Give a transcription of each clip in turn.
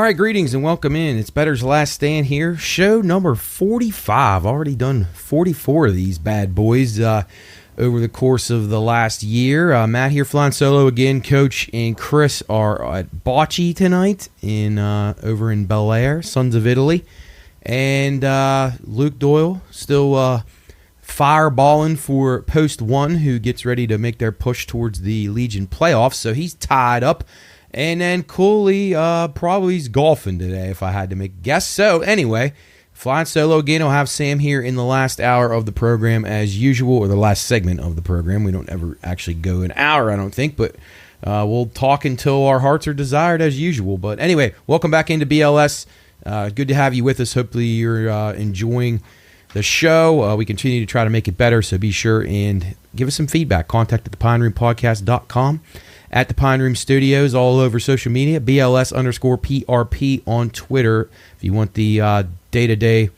right, greetings and welcome in. It's Bettor's Last Stand here. Show number 45. Already done 44 of these bad boys over the course of the last year. Matt here flying solo again. Coach and Chris are at Bocce tonight over in Bel Air, Sons of Italy. And Luke Doyle still fireballing for Post 1, who gets ready to make their push towards the Legion playoffs. So he's tied up. And then Cooley probably is golfing today, if I had to make a guess. So anyway, flying solo again. I'll have Sam here in the last hour of the program as usual, or the last segment of the program. We don't ever actually go an hour, I don't think, but we'll talk until our hearts are desired as usual. But anyway, welcome back into BLS. Good to have you with us. Hopefully you're enjoying the show. We continue to try to make it better, so be sure and give us some feedback. Contact at thepineroompodcast.com. At the Pine Room Studios, all over social media, BLS_PRP on Twitter. If you want the day-to-day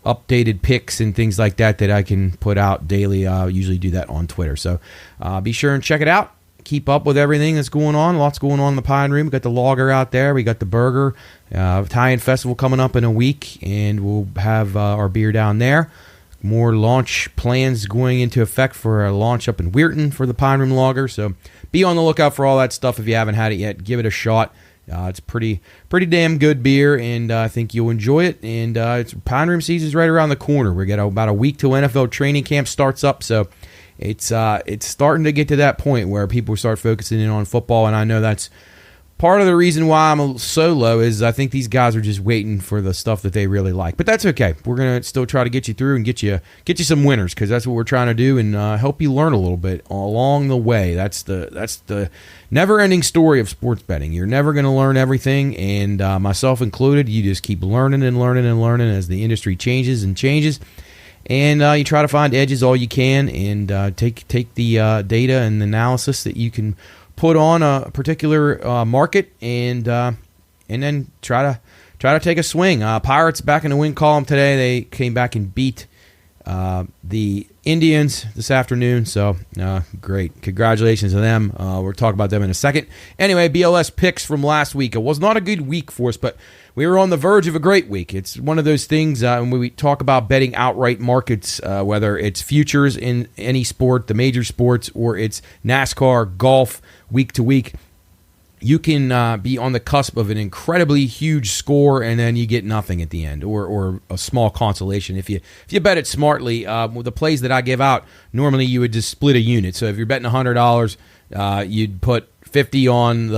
updated pics and things like that I can put out daily, I usually do that on Twitter. So be sure and check it out. Keep up with everything that's going on. Lots going on in the Pine Room. We got the lager out there. We got the burger. Italian Festival coming up in a week, and we'll have our beer down there. More launch plans going into effect for a launch up in Weirton for the Pine Room Lager. So be on the lookout for all that stuff. If you haven't had it yet, give it a shot. It's pretty damn good beer, and I think you'll enjoy it. And it's Pine Room season's right around the corner. We got about a week till NFL training camp starts up, so it's starting to get to that point where people start focusing in on football. And I know that's part of the reason why I'm so low is I think these guys are just waiting for the stuff that they really like. But that's okay. We're going to still try to get you through and get you some winners, because that's what we're trying to do, and help you learn a little bit along the way. That's the never-ending story of sports betting. You're never going to learn everything, and myself included. You just keep learning and learning and learning as the industry changes and changes. And you try to find edges all you can, and take the data and analysis that you can put on a particular market, and then try to take a swing. Pirates back in the win column today. They came back and beat the Indians this afternoon, so great. Congratulations to them. We'll talk about them in a second. Anyway, BLS picks from last week. It was not a good week for us, but we were on the verge of a great week. It's one of those things when we talk about betting outright markets, whether it's futures in any sport, the major sports, or it's NASCAR, golf, week to week, you can be on the cusp of an incredibly huge score, and then you get nothing at the end, or a small consolation. If you bet it smartly, with the plays that I give out, normally you would just split a unit. So if you're betting $100, you'd put 50 on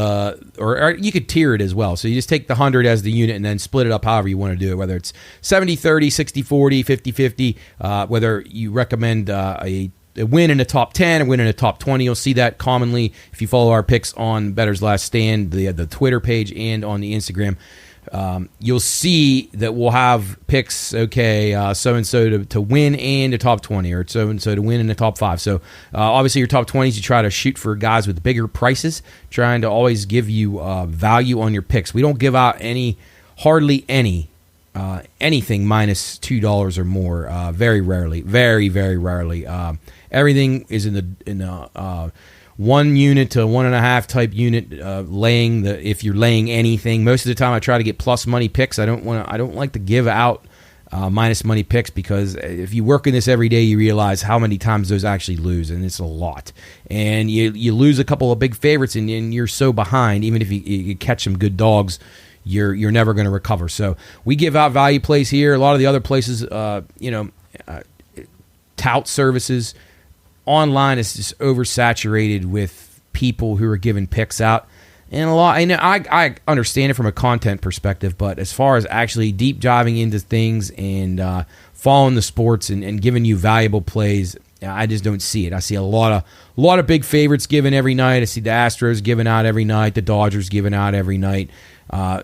or you could tier it as well. So you just take the 100 as the unit and then split it up however you want to do it, whether it's 70-30, 60-40, 50-50, whether you recommend a win in the top 10, a win in the top 20. You'll see that commonly if you follow our picks on Bettor's Last Stand, the Twitter page, and on the Instagram. You'll see that we'll have picks, so-and-so to win and the top 20, or so-and-so to win in the top 5. So obviously your top 20s, you try to shoot for guys with bigger prices, trying to always give you value on your picks. We don't give out hardly anything minus $2 or more, very rarely, very, very rarely. Everything is in the 1 unit to 1.5 type unit, if you're laying anything. Most of the time I try to get plus money picks. I don't like to give out minus money picks, because if you work in this every day, you realize how many times those actually lose, and it's a lot. And you lose a couple of big favorites, and you're so behind. Even if you catch some good dogs, you're never going to recover. So we give out value plays here. A lot of the other places, tout services online is just oversaturated with people who are giving picks out, and a lot. I understand it from a content perspective, but as far as actually deep diving into things and following the sports and giving you valuable plays, I just don't see it. I see a lot of big favorites given every night. I see the Astros given out every night, the Dodgers given out every night.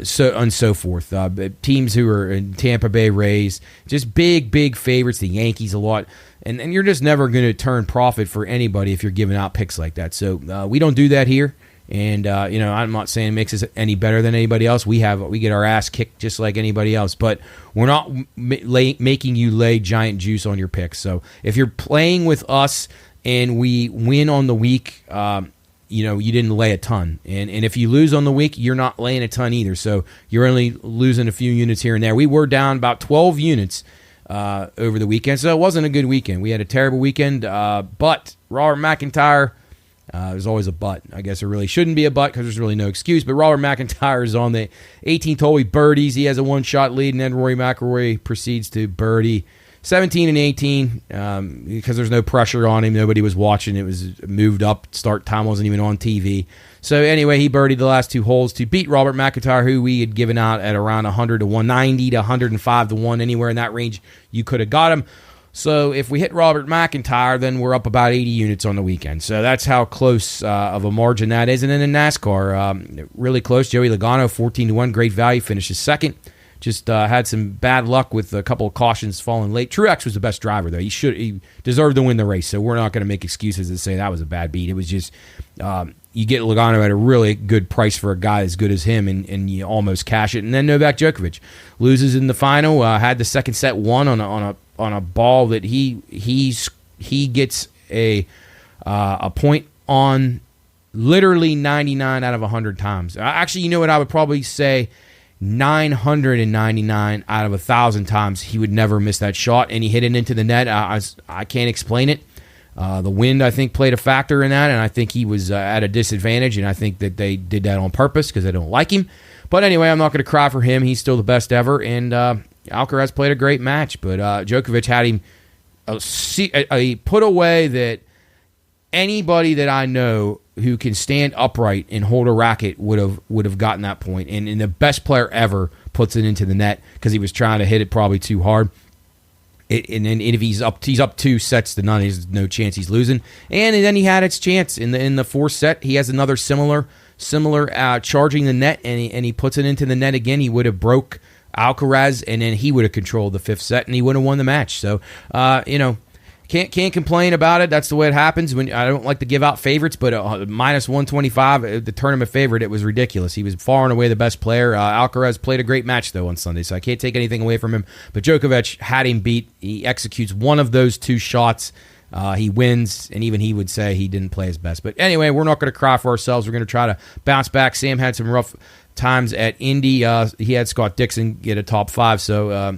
So forth. Teams who are in Tampa Bay Rays, just big favorites. The Yankees a lot, and you're just never going to turn profit for anybody if you're giving out picks like that. So we don't do that here, and I'm not saying it makes us any better than anybody else. We get our ass kicked just like anybody else, but we're not making you lay giant juice on your picks. So if you're playing with us and we win on the week, you didn't lay a ton. And if you lose on the week, you're not laying a ton either. So you're only losing a few units here and there. We were down about 12 units over the weekend, so it wasn't a good weekend. We had a terrible weekend, but Robert McIntyre, there's always a but. I guess there really shouldn't be a but because there's really no excuse. But Robert McIntyre is on the 18th hole. He birdies. He has a one-shot lead, and then Rory McIlroy proceeds to birdie 17 and 18 because there's no pressure on him. Nobody was watching. It was moved up. Start time wasn't even on TV. So anyway, he birdied the last 2 holes to beat Robert McIntyre, who we had given out at around 100 to 190 to 105 to 1, anywhere in that range you could have got him. So if we hit Robert McIntyre, then we're up about 80 units on the weekend. So that's how close of a margin that is. And then in NASCAR, really close. Joey Logano, 14 to 1, great value, finishes second. Just had some bad luck with a couple of cautions falling late. Truex was the best driver, though. He deserved to win the race, so we're not going to make excuses and say that was a bad beat. It was just you get Logano at a really good price for a guy as good as him, and you almost cash it. And then Novak Djokovic loses in the final. Had the second set won on a ball that he gets a point on literally 99 out of 100 times. Actually, you know what I would probably say? 999 out of 1,000 times he would never miss that shot, and he hit it into the net. I can't explain it. The wind, I think, played a factor in that, and I think he was at a disadvantage, and I think that they did that on purpose because they don't like him. But anyway, I'm not going to cry for him. He's still the best ever, and Alcaraz played a great match, but Djokovic had him a put away that anybody that I know who can stand upright and hold a racket would have gotten that point. And the best player ever puts it into the net because he was trying to hit it probably too hard. And if he's up 2 sets to none, there's no chance he's losing. And then he had its chance in the fourth set. He has another similar charging the net, and he puts it into the net again. He would have broke Alcaraz, and then he would have controlled the fifth set, and he would have won the match. So, Can't complain about it. That's the way it happens. When I don't like to give out favorites, but minus 125, the tournament favorite, it was ridiculous. He was far and away the best player. Alcaraz played a great match, though, on Sunday, so I can't take anything away from him. But Djokovic had him beat. He executes one of those 2 shots. He wins, and even he would say he didn't play his best. But anyway, we're not going to cry for ourselves. We're going to try to bounce back. Sam had some rough times at Indy. He had Scott Dixon get a top 5, so,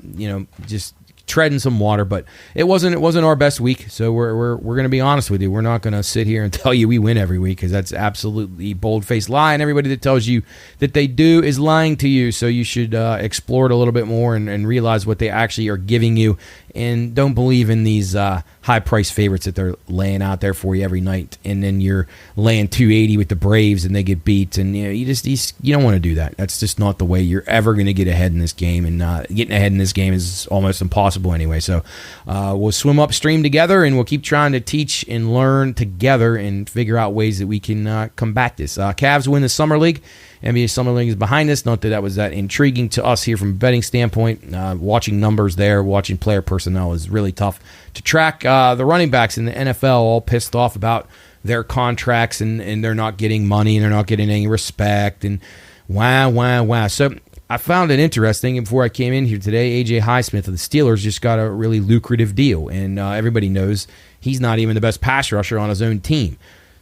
just treading some water, but it wasn't our best week. So we're going to be honest with you. We're not going to sit here and tell you we win every week because that's absolutely bold-faced lie, and everybody that tells you that they do is lying to you. So you should explore it a little bit more and realize what they actually are giving you, and don't believe in these high-price favorites that they're laying out there for you every night, and then you're laying 280 with the Braves and they get beat, and you don't want to do that. That's just not the way you're ever going to get ahead in this game, and getting ahead in this game is almost impossible anyway. So we'll swim upstream together, and we'll keep trying to teach and learn together and figure out ways that we can combat this. Cavs win the Summer League. NBA Summer League is behind us. Not that was that intriguing to us here from a betting standpoint. Watching numbers there, watching player personnel is really tough to track. The running backs in the NFL all pissed off about their contracts, and they're not getting money, and they're not getting any respect, and wow. So I found it interesting, and before I came in here today, A.J. Highsmith of the Steelers just got a really lucrative deal, and everybody knows he's not even the best pass rusher on his own team.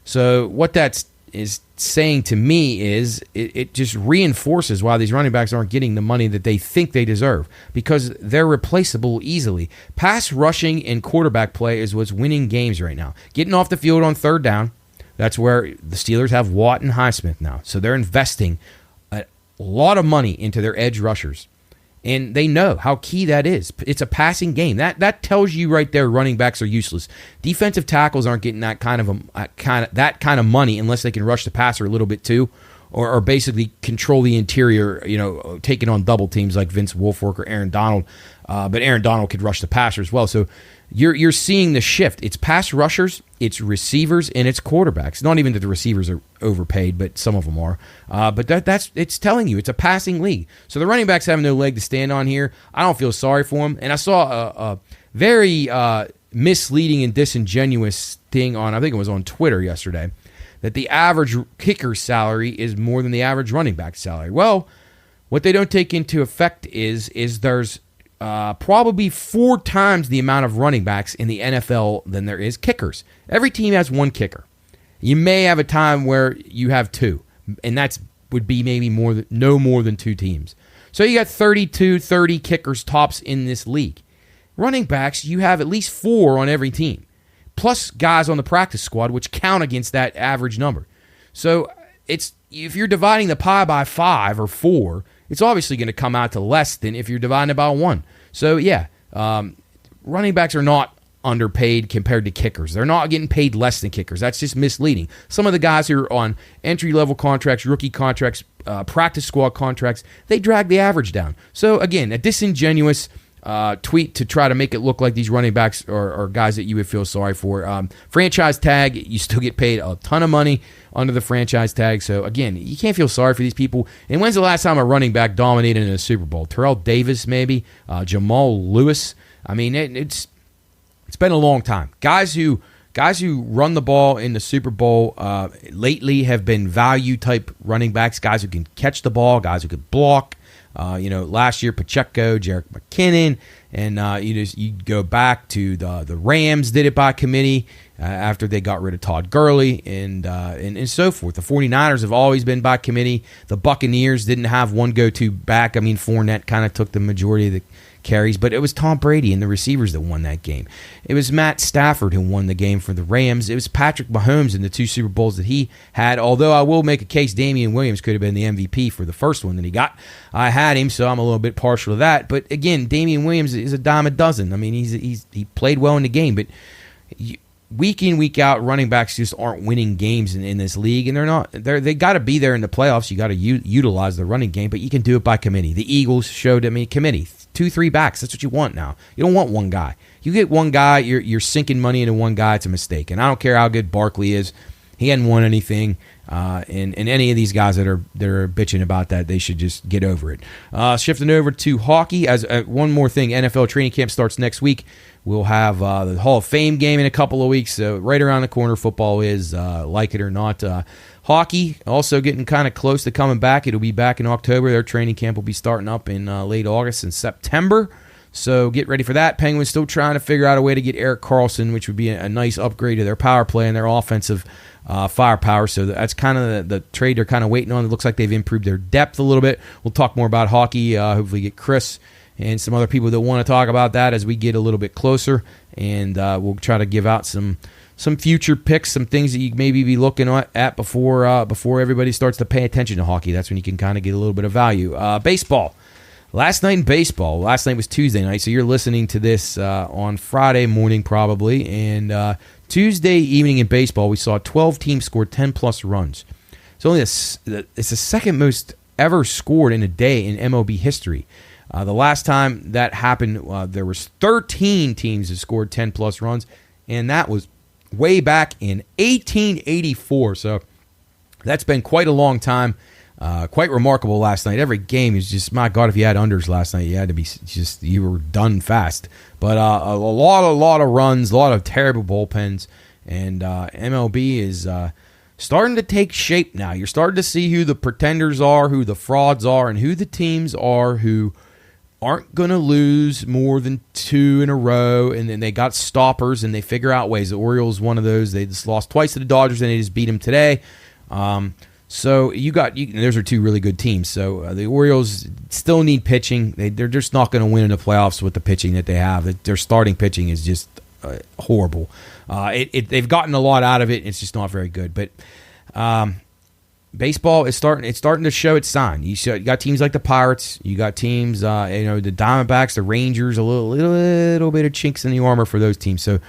So what that is saying to me is it just reinforces why these running backs aren't getting the money that they think they deserve, because they're replaceable easily. Pass rushing and quarterback play is what's winning games right now. Getting off the field on third down, that's where the Steelers have Watt and Highsmith now. So they're investing a lot of money into their edge rushers. And they know how key that is. It's a passing game. That tells you right there running backs are useless. Defensive tackles aren't getting that kind of money unless they can rush the passer a little bit too, or basically control the interior, taking on double teams like Vince Wilfork or Aaron Donald. But Aaron Donald could rush the passer as well. So you're seeing the shift. It's pass rushers, it's receivers, and it's quarterbacks. Not even that the receivers are overpaid, but some of them are. But it's telling you it's a passing league. So the running backs have no leg to stand on here. I don't feel sorry for them. And I saw a very misleading and disingenuous thing I think it was on Twitter yesterday, that the average kicker's salary is more than the average running back's salary. Well, what they don't take into effect is there's probably 4 times the amount of running backs in the NFL than there is kickers. Every team has one kicker. You may have a time where you have 2, and that's would be maybe no more than 2 teams. So you got 32, 30 kickers tops in this league. Running backs, you have at least 4 on every team, plus guys on the practice squad, which count against that average number. So if you're dividing the pie by 5 or 4, it's obviously going to come out to less than if you're dividing it by 1. So yeah, running backs are not underpaid compared to kickers. They're not getting paid less than kickers. That's just misleading. Some of the guys who are on entry-level contracts, rookie contracts, practice squad contracts, they drag the average down. So again, a disingenuous tweet to try to make it look like these running backs are guys that you would feel sorry for. Franchise tag, you still get paid a ton of money under the franchise tag. So again, you can't feel sorry for these people. And when's the last time a running back dominated in a Super Bowl? Terrell Davis, maybe? Jamal Lewis? I mean, it's been a long time. Guys who run the ball in the Super Bowl lately have been value-type running backs, guys who can catch the ball, guys who can block. Last year, Pacheco, Jerick McKinnon, and you go back to the Rams did it by committee after they got rid of Todd Gurley and so forth. The 49ers have always been by committee. The Buccaneers didn't have one go-to back. I mean, Fournette kind of took the majority of the carries, but it was Tom Brady and the receivers that won that game. It was Matt Stafford who won the game for the Rams. It was Patrick Mahomes in the 2 Super Bowls that he had, although I will make a case Damian Williams could have been the MVP for the first one that he got. I had him, so I'm a little bit partial to that. But again, Damian Williams is a dime a dozen. I mean, he played well in the game, but week in, week out, running backs just aren't winning games in this league, and they got to be there in the playoffs. You got to utilize the running game, but you can do it by committee. The Eagles showed committee. 2-3 backs. That's what you want now. You don't want one guy. You get one guy, you're sinking money into one guy. It's a mistake. And I don't care how good Barkley is. He hadn't won anything. And any of these guys that are bitching about that, they should just get over it. Shifting over to hockey. As one more thing, NFL training camp starts next week. We'll have the Hall of Fame game in a couple of weeks. So right around the corner, football is, like it or not. Hockey also getting kind of close to coming back. It'll be back in October. Their training camp will be starting up in late August and September. So get ready for that. Penguins still trying to figure out a way to get Erik Karlsson, which would be a nice upgrade to their power play and their offensive firepower. So that's kind of the trade they're kind of waiting on. It looks like they've improved their depth a little bit. We'll talk more about hockey. Hopefully get Chris and some other people that want to talk about that as we get a little bit closer. And we'll try to give out some future picks, some things that you maybe be looking at before everybody starts to pay attention to hockey. That's when you can kind of get a little bit of value. Baseball. Last night in baseball. Last night was Tuesday night, so you're listening to this on Friday morning probably. And Tuesday evening in baseball, we saw 12 teams score 10-plus runs. It's the second most ever scored in a day in MLB history. The last time that happened, there was 13 teams that scored 10-plus runs, and that was way back in 1884. So that's been quite a long time. Quite remarkable last night. Every game is just, my God, if you had unders last night, you had to be just, you were done fast. But a lot of runs, a lot of terrible bullpens, and MLB is starting to take shape now. You're starting to see who the pretenders are, who the frauds are, and who the teams are who aren't going to lose more than 2 in a row, and then they got stoppers, and they figure out ways. The Orioles, one of those, they just lost twice to the Dodgers, and they just beat them today. So those are 2 really good teams. So the Orioles still need pitching. They're just not going to win in the playoffs with the pitching that they have. Their starting pitching is just horrible. They've gotten a lot out of it. It's just not very good. But baseball is starting to show its sign. You got teams like the Pirates. You got teams, the Diamondbacks, the Rangers. A little bit of chinks in the armor for those teams. So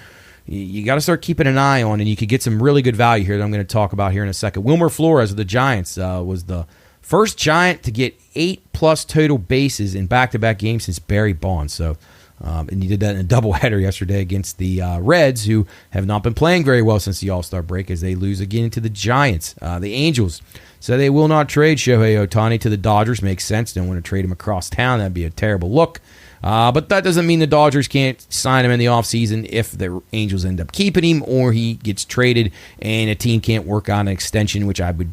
you got to start keeping an eye on, and you could get some really good value here that I'm going to talk about here in a second. Wilmer Flores of the Giants was the first Giant to get 8+ total bases in back-to-back games since Barry Bonds. So, and he did that in a doubleheader yesterday against the Reds, who have not been playing very well since the All-Star break as they lose again to the Giants. The Angels so they will not trade Shohei Ohtani to the Dodgers. Makes sense. Don't want to trade him across town. That'd be a terrible look. But that doesn't mean the Dodgers can't sign him in the offseason if the Angels end up keeping him or he gets traded and a team can't work on an extension, which I would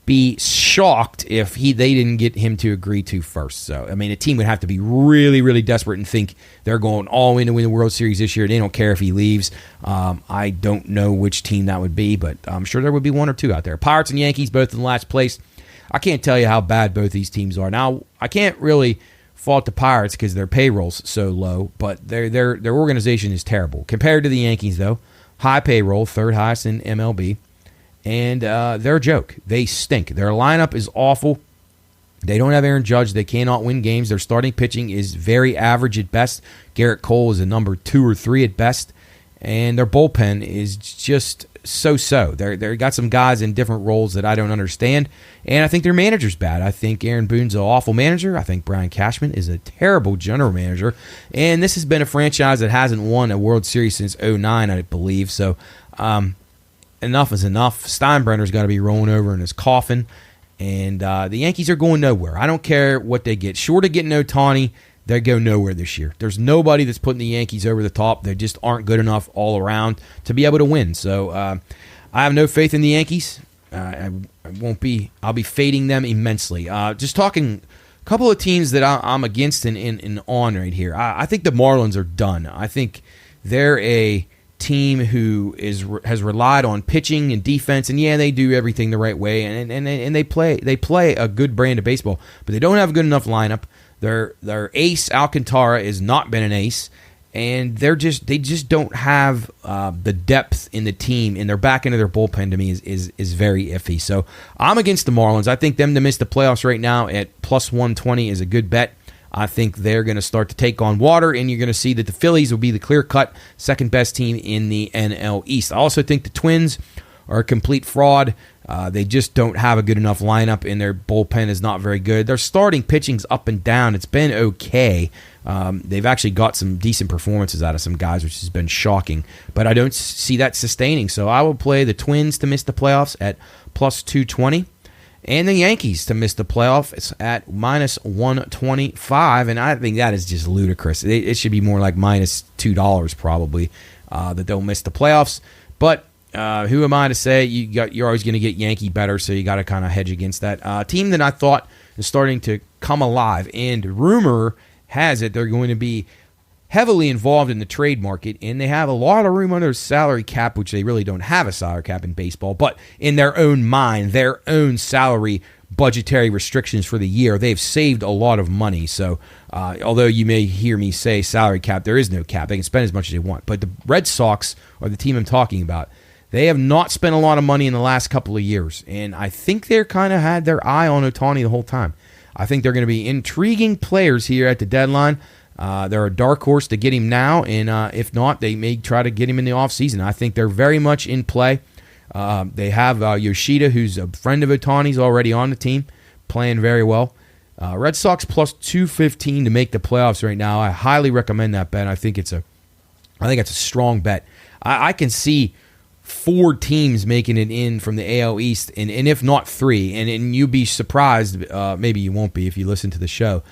be shocked if they didn't get him to agree to first. So, I mean, a team would have to be really, really desperate and think they're going all in to win the World Series this year. They don't care if he leaves. I don't know which team that would be, but I'm sure there would be one or two out there. Pirates and Yankees, both in last place. I can't tell you how bad both these teams are. Now, I can't really fault the Pirates because their payroll's so low, but their organization is terrible. Compared to the Yankees, though, high payroll, third highest in MLB. And they're a joke. They stink. Their lineup is awful. They don't have Aaron Judge. They cannot win games. Their starting pitching is very average at best. Garrett Cole is a number 2 or 3 at best. And their bullpen is just so-so. They got some guys in different roles that I don't understand. And I think their manager's bad. I think Aaron Boone's an awful manager. I think Brian Cashman is a terrible general manager. And this has been a franchise that hasn't won a World Series since 2009, I believe. So, enough is enough. Steinbrenner's got to be rolling over in his coffin. And the Yankees are going nowhere. I don't care what they get. Short of getting Ohtani, they go nowhere this year. There's nobody that's putting the Yankees over the top. They just aren't good enough all around to be able to win. So I have no faith in the Yankees. I'll be fading them immensely. Just talking a couple of teams that I'm against and on right here. I think the Marlins are done. I think they're a team who has relied on pitching and defense, and yeah, they do everything the right way, and they play a good brand of baseball, but they don't have a good enough lineup. Their ace Alcantara has not been an ace, and they just don't have the depth in the team, and their back end of their bullpen to me is very iffy. So I'm against the Marlins. I think them to miss the playoffs right now at plus 120 is a good bet. I think they're going to start to take on water, and you're going to see that the Phillies will be the clear-cut second-best team in the NL East. I also think the Twins are a complete fraud. They just don't have a good enough lineup, and their bullpen is not very good. Their starting pitching's up and down. It's been okay. They've actually got some decent performances out of some guys, which has been shocking. But I don't see that sustaining, so I will play the Twins to miss the playoffs at plus 220. And the Yankees to miss the playoffs at minus 125, and I think that is just ludicrous. It should be more like minus $2 probably that they'll miss the playoffs. But who am I to say? You're always going to get Yankee better, so you got to kind of hedge against that. Team that I thought is starting to come alive, and rumor has it they're going to be heavily involved in the trade market, and they have a lot of room under their salary cap, which they really don't have a salary cap in baseball, but in their own mind, their own salary budgetary restrictions for the year, they've saved a lot of money. So although you may hear me say salary cap, there is no cap. They can spend as much as they want. But the Red Sox are the team I'm talking about. They have not spent a lot of money in the last couple of years, and I think they're kind of had their eye on Ohtani the whole time. I think they're going to be intriguing players here at the deadline. They're a dark horse to get him now, and if not, they may try to get him in the offseason. I think they're very much in play. They have Yoshida, who's a friend of Ohtani's, already on the team, playing very well. Red Sox plus 215 to make the playoffs right now. I highly recommend that bet. I think it's a strong bet. I can see 4 teams making it in from the AL East, and if not 3, and you'd be surprised, maybe you won't be if you listen to the show.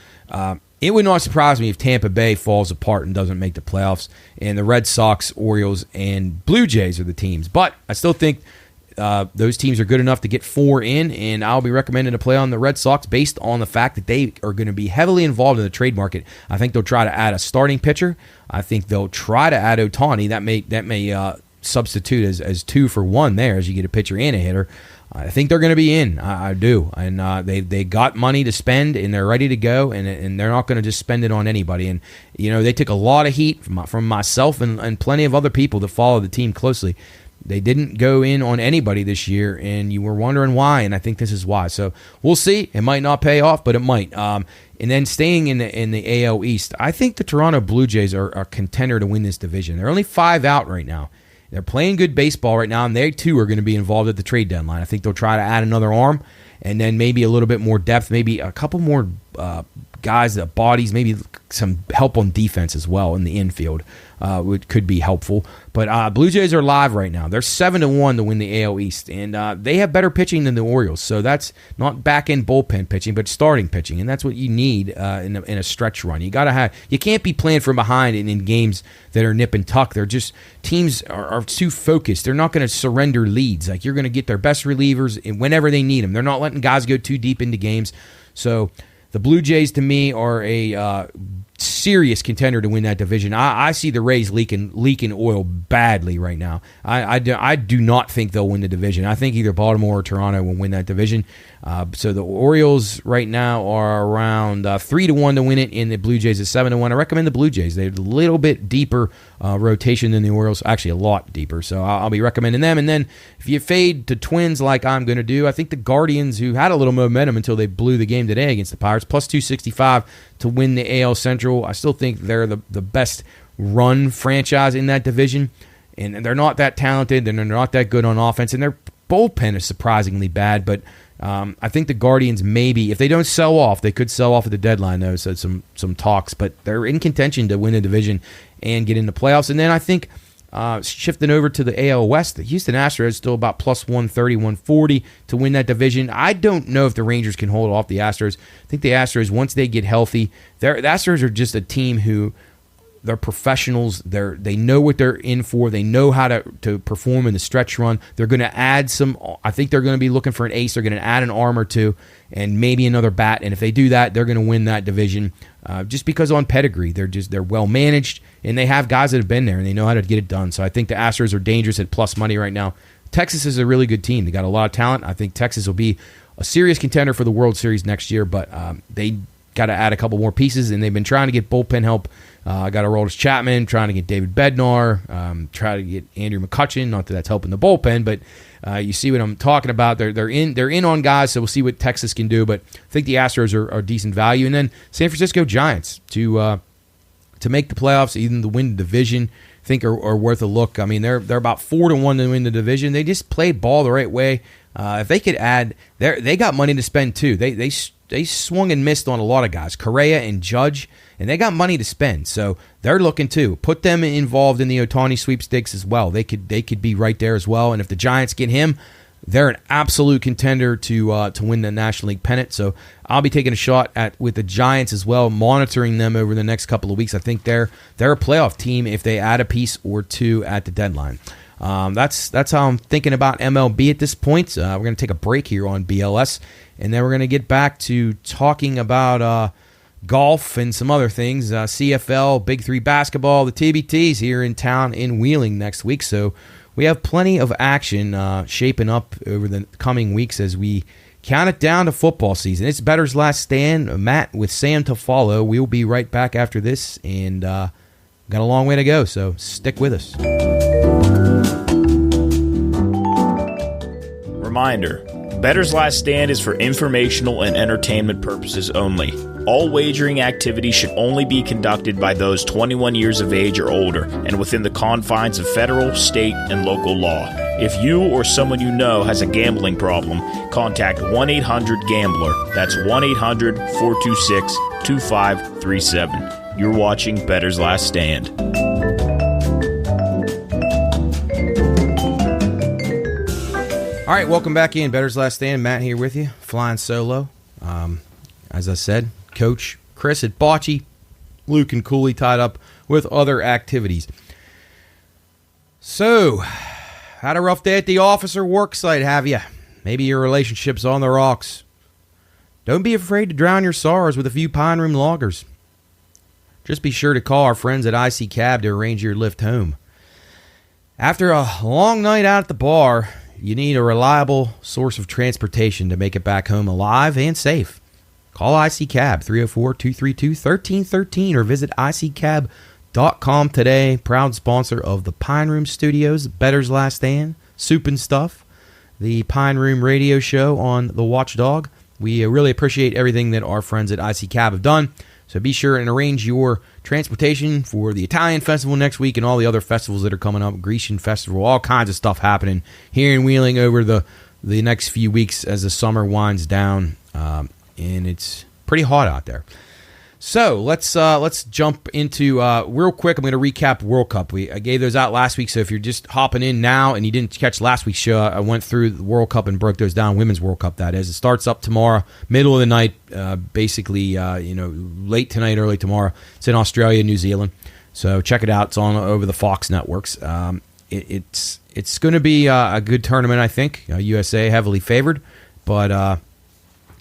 It would not surprise me if Tampa Bay falls apart and doesn't make the playoffs, and the Red Sox, Orioles, and Blue Jays are the teams. But I still think those teams are good enough to get 4 in, and I'll be recommending to play on the Red Sox based on the fact that they are going to be heavily involved in the trade market. I think they'll try to add a starting pitcher. I think they'll try to add Ohtani. That may substitute as 2 for 1 there, as you get a pitcher and a hitter. I think they're going to be in. I do. And they got money to spend, and they're ready to go, and they're not going to just spend it on anybody. And, they took a lot of heat from myself and plenty of other people that follow the team closely. They didn't go in on anybody this year, and you were wondering why, and I think this is why. So we'll see. It might not pay off, but it might. And then staying in the AL East, I think the Toronto Blue Jays are a contender to win this division. They're only 5 out right now. They're playing good baseball right now, and they, too, are going to be involved at the trade deadline. I think they'll try to add another arm and then maybe a little bit more depth, maybe a couple more guys, bodies, maybe some help on defense as well in the infield could be helpful. But Blue Jays are live right now. They're 7-1 to win the AL East, and they have better pitching than the Orioles. So that's not back-end bullpen pitching, but starting pitching, and that's what you need in a stretch run. You can't be playing from behind in games that are nip and tuck. They're just teams are too focused. They're not going to surrender leads. Like, you're going to get their best relievers whenever they need them. They're not letting guys go too deep into games. So the Blue Jays, to me, are a serious contender to win that division. I see the Rays leaking oil badly right now. I do not think they'll win the division. I think either Baltimore or Toronto will win that division. So the Orioles right now are around 3-1 to win it, and the Blue Jays is 7-1. I recommend the Blue Jays. They have a little bit deeper rotation than the Orioles, actually a lot deeper. So I'll be recommending them. And then if you fade to Twins like I'm going to do, I think the Guardians, who had a little momentum until they blew the game today against the Pirates, plus 265 to win the AL Central. I still think they're the best run franchise in that division, and they're not that talented, and they're not that good on offense, and their bullpen is surprisingly bad, but I think the Guardians, maybe, if they don't sell off, they could sell off at the deadline, though, so some talks, but they're in contention to win the division and get into playoffs. And then I think shifting over to the AL West, the Houston Astros still about plus 130, 140 to win that division. I don't know if the Rangers can hold off the Astros. I think the Astros, once they get healthy, the Astros are just a team who, they're professionals. They know what they're in for. They know how to perform in the stretch run. They're going to add some. I think they're going to be looking for an ace. They're going to add an arm or two and maybe another bat. And if they do that, they're going to win that division just because on pedigree. They're well managed, and they have guys that have been there, and they know how to get it done. So I think the Astros are dangerous at plus money right now. Texas is a really good team. They got a lot of talent. I think Texas will be a serious contender for the World Series next year, but they got to add a couple more pieces, and they've been trying to get bullpen help. Got Aroldis Chapman, trying to get David Bednar, trying to get Andrew McCutchen. Not that that's helping the bullpen, but you see what I'm talking about. They're in on guys, so we'll see what Texas can do. But I think the Astros are decent value, and then San Francisco Giants to make the playoffs, even to win the division. I think are worth a look. I mean, they're about 4-1 to win the division. They just play ball the right way. If they could add, they got money to spend too. They swung and missed on a lot of guys, Correa and Judge, and they got money to spend. So they're looking to put them involved in the Ohtani sweepstakes as well. They could be right there as well. And if the Giants get him, they're an absolute contender to win the National League pennant. So I'll be taking a shot with the Giants as well, monitoring them over the next couple of weeks. I think they're a playoff team if they add a piece or two at the deadline. That's how I'm thinking about MLB at this point. We're going to take a break here on BLS, and then we're going to get back to talking about golf and some other things. CFL, Big 3 basketball, the TBTs here in town in Wheeling next week. So we have plenty of action shaping up over the coming weeks as we count it down to football season. It's Bettor's Last Stand. Matt with Sam to follow. We'll be right back after this, and got a long way to go, so stick with us. Reminder, Bettor's Last Stand is for informational and entertainment purposes only. All wagering activity should only be conducted by those 21 years of age or older and within the confines of federal, state, and local law. If you or someone you know has a gambling problem, contact 1-800-GAMBLER. That's 1-800-426-2537. You're watching Bettor's Last Stand. All right, welcome back in. Bettor's Last Stand. Matt here with you, flying solo. As I said, Coach Chris at Bocce, Luke and Cooley tied up with other activities. So, had a rough day at the office or work site, have you? Maybe your relationship's on the rocks. Don't be afraid to drown your sorrows with a few Pine Room Loggers. Just be sure to call our friends at IC Cab to arrange your lift home. After a long night out at the bar, you need a reliable source of transportation to make it back home alive and safe. Call IC Cab, 304-232-1313, or visit iccab.com today. Proud sponsor of the Pine Room Studios, Bettor's Last Stand, Soup and Stuff, the Pine Room radio show on the Watchdog. We really appreciate everything that our friends at IC Cab have done. So be sure and arrange your transportation for the Italian Festival next week and all the other festivals that are coming up, Grecian Festival, all kinds of stuff happening here in Wheeling over the next few weeks as the summer winds down. And it's pretty hot out there. So let's jump into real quick. I'm going to recap World Cup. I gave those out last week, so if you're just hopping in now and you didn't catch last week's show, I went through the World Cup and broke those down. Women's World Cup, that is. It starts up tomorrow, middle of the night, basically late tonight, early tomorrow. It's in Australia, New Zealand. So check it out. It's on over the Fox networks. It's going to be a good tournament, I think. USA heavily favored, but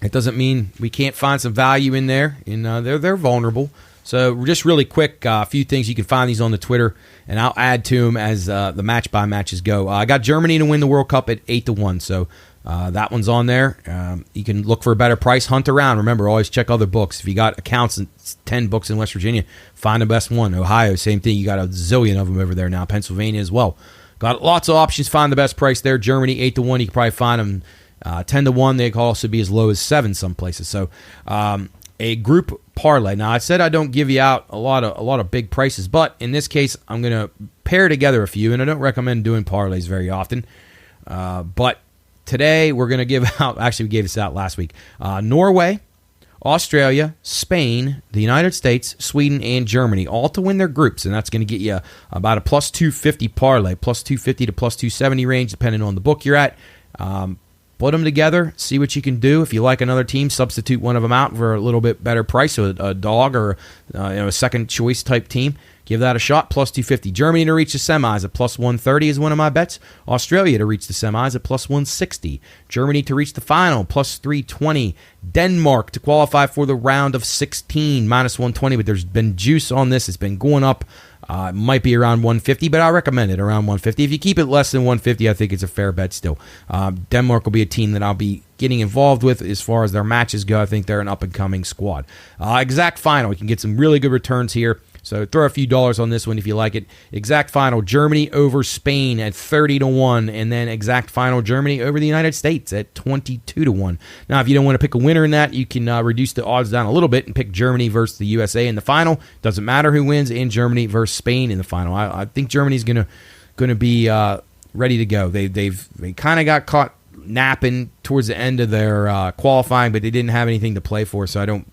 it doesn't mean we can't find some value in there, and they're vulnerable. So just really quick, a few things. You can find these on the Twitter, and I'll add to them as the match-by-matches go. I got Germany to win the World Cup at 8-1, so that one's on there. You can look for a better price, hunt around. Remember, always check other books. If you got accounts in 10 books in West Virginia, find the best one. Ohio, same thing. You got a zillion of them over there now. Pennsylvania as well. Got lots of options. Find the best price there. Germany, 8-1. You can probably find them 10-1. They could also be as low as 7 some places. So a group parlay. Now I said I don't give you out a lot of big prices, but in this case I'm going to pair together a few, and I don't recommend doing parlays very often. But today we're going to give out. Actually, we gave this out last week. Norway, Australia, Spain, the United States, Sweden, and Germany, all to win their groups, and that's going to get you about a plus 250 parlay, plus 250 to plus 270 range, depending on the book you're at. Put them together, see what you can do. If you like another team, substitute one of them out for a little bit better price, so a dog or a second choice type team. Give that a shot, plus 250. Germany to reach the semis at plus 130 is one of my bets. Australia to reach the semis at plus 160. Germany to reach the final, plus 320. Denmark to qualify for the round of 16, minus 120, but there's been juice on this. It's been going up. It might be around 150, but I recommend it around 150. If you keep it less than 150, I think it's a fair bet still. Denmark will be a team that I'll be getting involved with as far as their matches go. I think they're an up-and-coming squad. Exact final. We can get some really good returns here. So throw a few dollars on this one if you like it. Exact final, Germany over Spain at 30-1, and then exact final, Germany over the United States at 22-1. Now, if you don't want to pick a winner in that, you can reduce the odds down a little bit and pick Germany versus the USA in the final. Doesn't matter who wins, in Germany versus Spain in the final. I think Germany's going to be ready to go. They kind of got caught napping towards the end of their qualifying, but they didn't have anything to play for, so I don't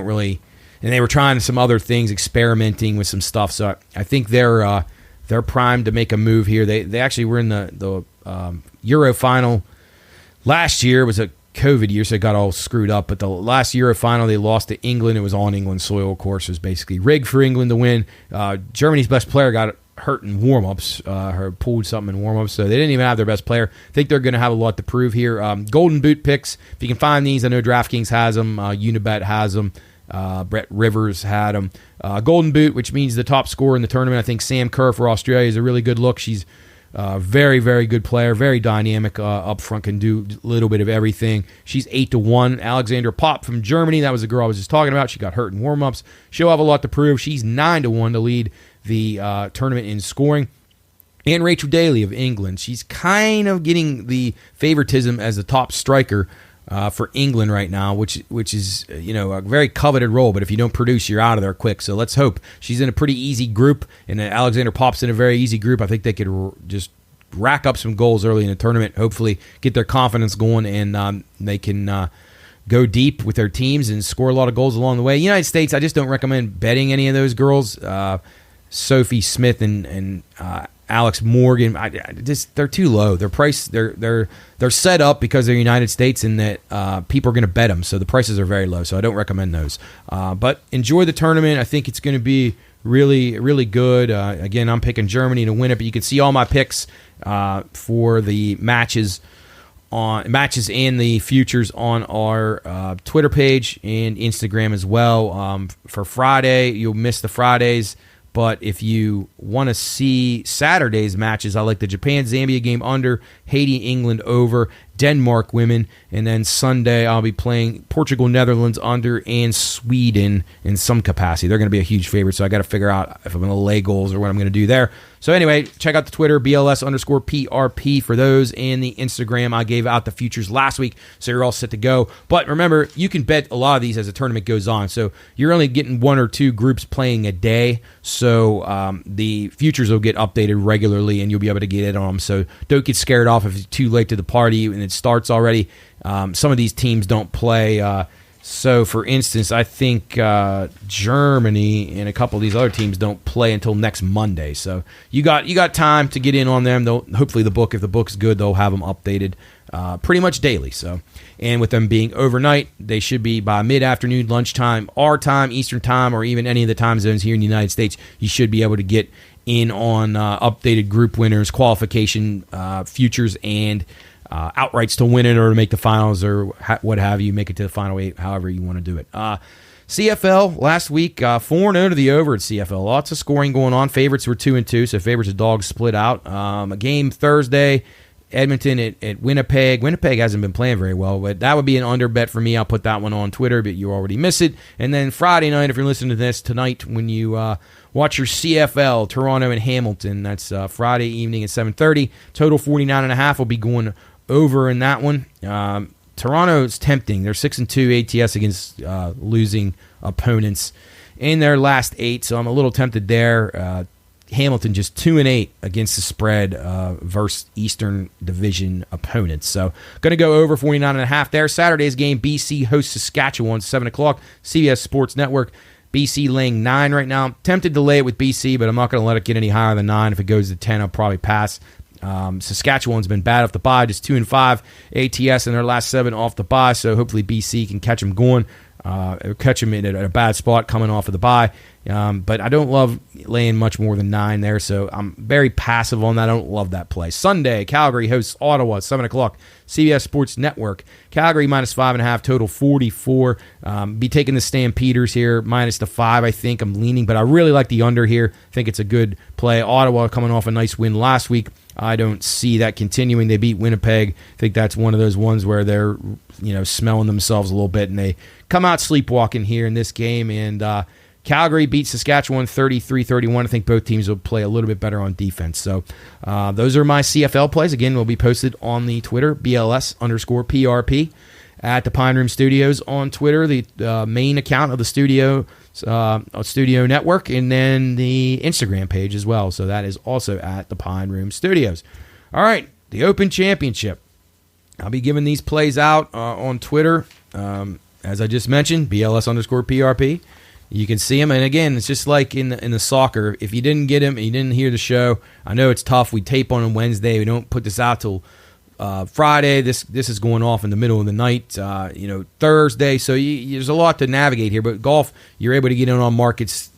really. And they were trying some other things, experimenting with some stuff. So I think they're primed to make a move here. They actually were in the Euro final last year. It was a COVID year, so it got all screwed up. But the last Euro final, they lost to England. It was on England soil, of course. It was basically rigged for England to win. Germany's best player got hurt in warm-ups, pulled something in warm-ups, so they didn't even have their best player. I think they're going to have a lot to prove here. Golden Boot picks, if you can find these. I know DraftKings has them. Unibet has them. Brett Rivers had him. Golden Boot, which means the top scorer in the tournament. I think Sam Kerr for Australia is a really good look. She's a very, very good player, very dynamic up front, can do a little bit of everything. She's 8-1. Alexandra Popp from Germany, that was the girl I was just talking about. She got hurt in warm-ups. She'll have a lot to prove. She's 9-1 to lead the tournament in scoring. And Rachel Daly of England. She's kind of getting the favoritism as the top striker for England right now, which is a very coveted role. But if you don't produce, you're out of there quick. So let's hope. She's in a pretty easy group, and Alexander Popp's in a very easy group. I think they could just rack up some goals early in the tournament. Hopefully, get their confidence going, and they can go deep with their teams and score a lot of goals along the way. United States, I just don't recommend betting any of those girls. Sophie Smith and Alex Morgan, they're too low. Their price, they're set up because they're United States, and that people are going to bet them. So the prices are very low. So I don't recommend those. But enjoy the tournament. I think it's going to be really, really good. Again, I'm picking Germany to win it, but you can see all my picks for the matches and the futures on our Twitter page and Instagram as well. For Friday, you'll miss the Fridays. But if you want to see Saturday's matches, I like the Japan-Zambia game under, Haiti-England over, Denmark women, and then Sunday I'll be playing Portugal-Netherlands under and Sweden in some capacity. They're going to be a huge favorite, so I got to figure out if I'm going to lay goals or what I'm going to do there. So anyway, check out the Twitter, BLS_PRP for those, and the Instagram. I gave out the futures last week, so you're all set to go. But remember, you can bet a lot of these as the tournament goes on. So you're only getting one or two groups playing a day, so the futures will get updated regularly, and you'll be able to get in on them. So don't get scared off if it's too late to the party and it starts already. Some of these teams don't play So, for instance, I think Germany and a couple of these other teams don't play until next Monday. So you got time to get in on them. Hopefully, if the book's good, they'll have them updated pretty much daily. So, and with them being overnight, they should be by mid-afternoon, lunchtime, our time, Eastern time, or even any of the time zones here in the United States. You should be able to get in on updated group winners, qualification futures, and outrights to win it or to make the finals or what have you, make it to the final eight, however you want to do it. CFL last week, 4-0 to the over at CFL. Lots of scoring going on. Favorites were 2-2, so favorites and dogs split out. A game Thursday, Edmonton at Winnipeg. Winnipeg hasn't been playing very well, but that would be an under bet for me. I'll put that one on Twitter, but you already miss it. And then Friday night, if you're listening to this tonight, when you watch your CFL, Toronto and Hamilton, that's Friday evening at 7:30. Total 49.5 will be going over in that one. Toronto's tempting. They're 6-2 ATS against losing opponents in their last 8, so I'm a little tempted there. Hamilton just 2-8 against the spread versus Eastern Division opponents. So going to go over 49.5 there. Saturday's game, BC hosts Saskatchewan, 7 o'clock, CBS Sports Network. BC laying 9 right now. I'm tempted to lay it with BC, but I'm not going to let it get any higher than 9. If it goes to 10, I'll probably pass. Saskatchewan's been bad off the bye, just 2-5 ATS in their last 7 off the bye, so hopefully BC can catch them going, catch them in a bad spot coming off of the bye. But I don't love laying much more than 9 there, so I'm very passive on that. I don't love that play. Sunday, Calgary hosts Ottawa, 7 o'clock, CBS Sports Network. Calgary minus 5.5, total 44. Be taking the Stampeders here, minus the 5, I think. I'm leaning, but I really like the under here. I think it's a good play. Ottawa coming off a nice win last week. I don't see that continuing. They beat Winnipeg. I think that's one of those ones where they're, smelling themselves a little bit, and they come out sleepwalking here in this game. And Calgary beat Saskatchewan 33-31. I think both teams will play a little bit better on defense. So those are my CFL plays. Again, will be posted on the Twitter, BLS_PRP, at the Pine Room Studios on Twitter, the main account of the studio network, and then the Instagram page as well. So that is also at the Pine Room Studios. All right, the Open Championship. I'll be giving these plays out on Twitter. As I just mentioned, BLS_PRP. You can see them, and again, it's just like in the soccer. If you didn't get them and you didn't hear the show, I know it's tough. We tape on Wednesday. We don't put this out till Friday. This is going off in the middle of the night. Thursday. So there's a lot to navigate here. But golf, you're able to get in on markets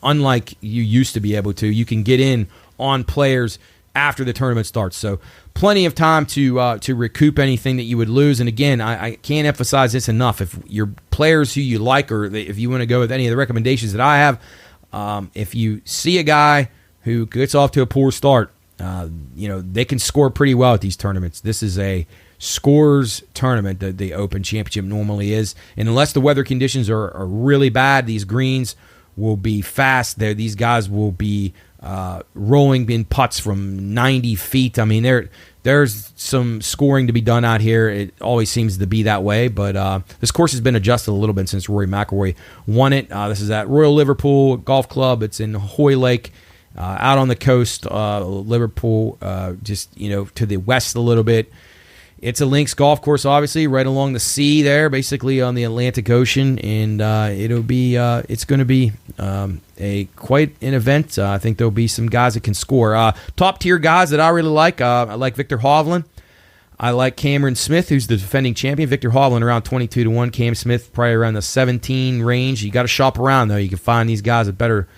unlike you used to be able to. You can get in on players after the tournament starts. So plenty of time to recoup anything that you would lose. And again, I can't emphasize this enough. If your players who you like, or if you want to go with any of the recommendations that I have, if you see a guy who gets off to a poor start, they can score pretty well at these tournaments. This is a scores tournament that the Open Championship normally is. And unless the weather conditions are really bad, these greens will be fast. These guys will be rolling in putts from 90 feet. I mean, there's some scoring to be done out here. It always seems to be that way, but this course has been adjusted a little bit since Rory McIlroy won it. This is at Royal Liverpool Golf Club. It's in Hoylake, out on the coast, Liverpool, just to the west a little bit. It's a links golf course, obviously, right along the sea there, basically on the Atlantic Ocean, and it's going to be quite an event. I think there'll be some guys that can score. Top tier guys that I really like. I like Victor Hovland. I like Cameron Smith, who's the defending champion. Victor Hovland around 22-1. Cam Smith probably around the 17 range. You got to shop around though. You can find these guys at better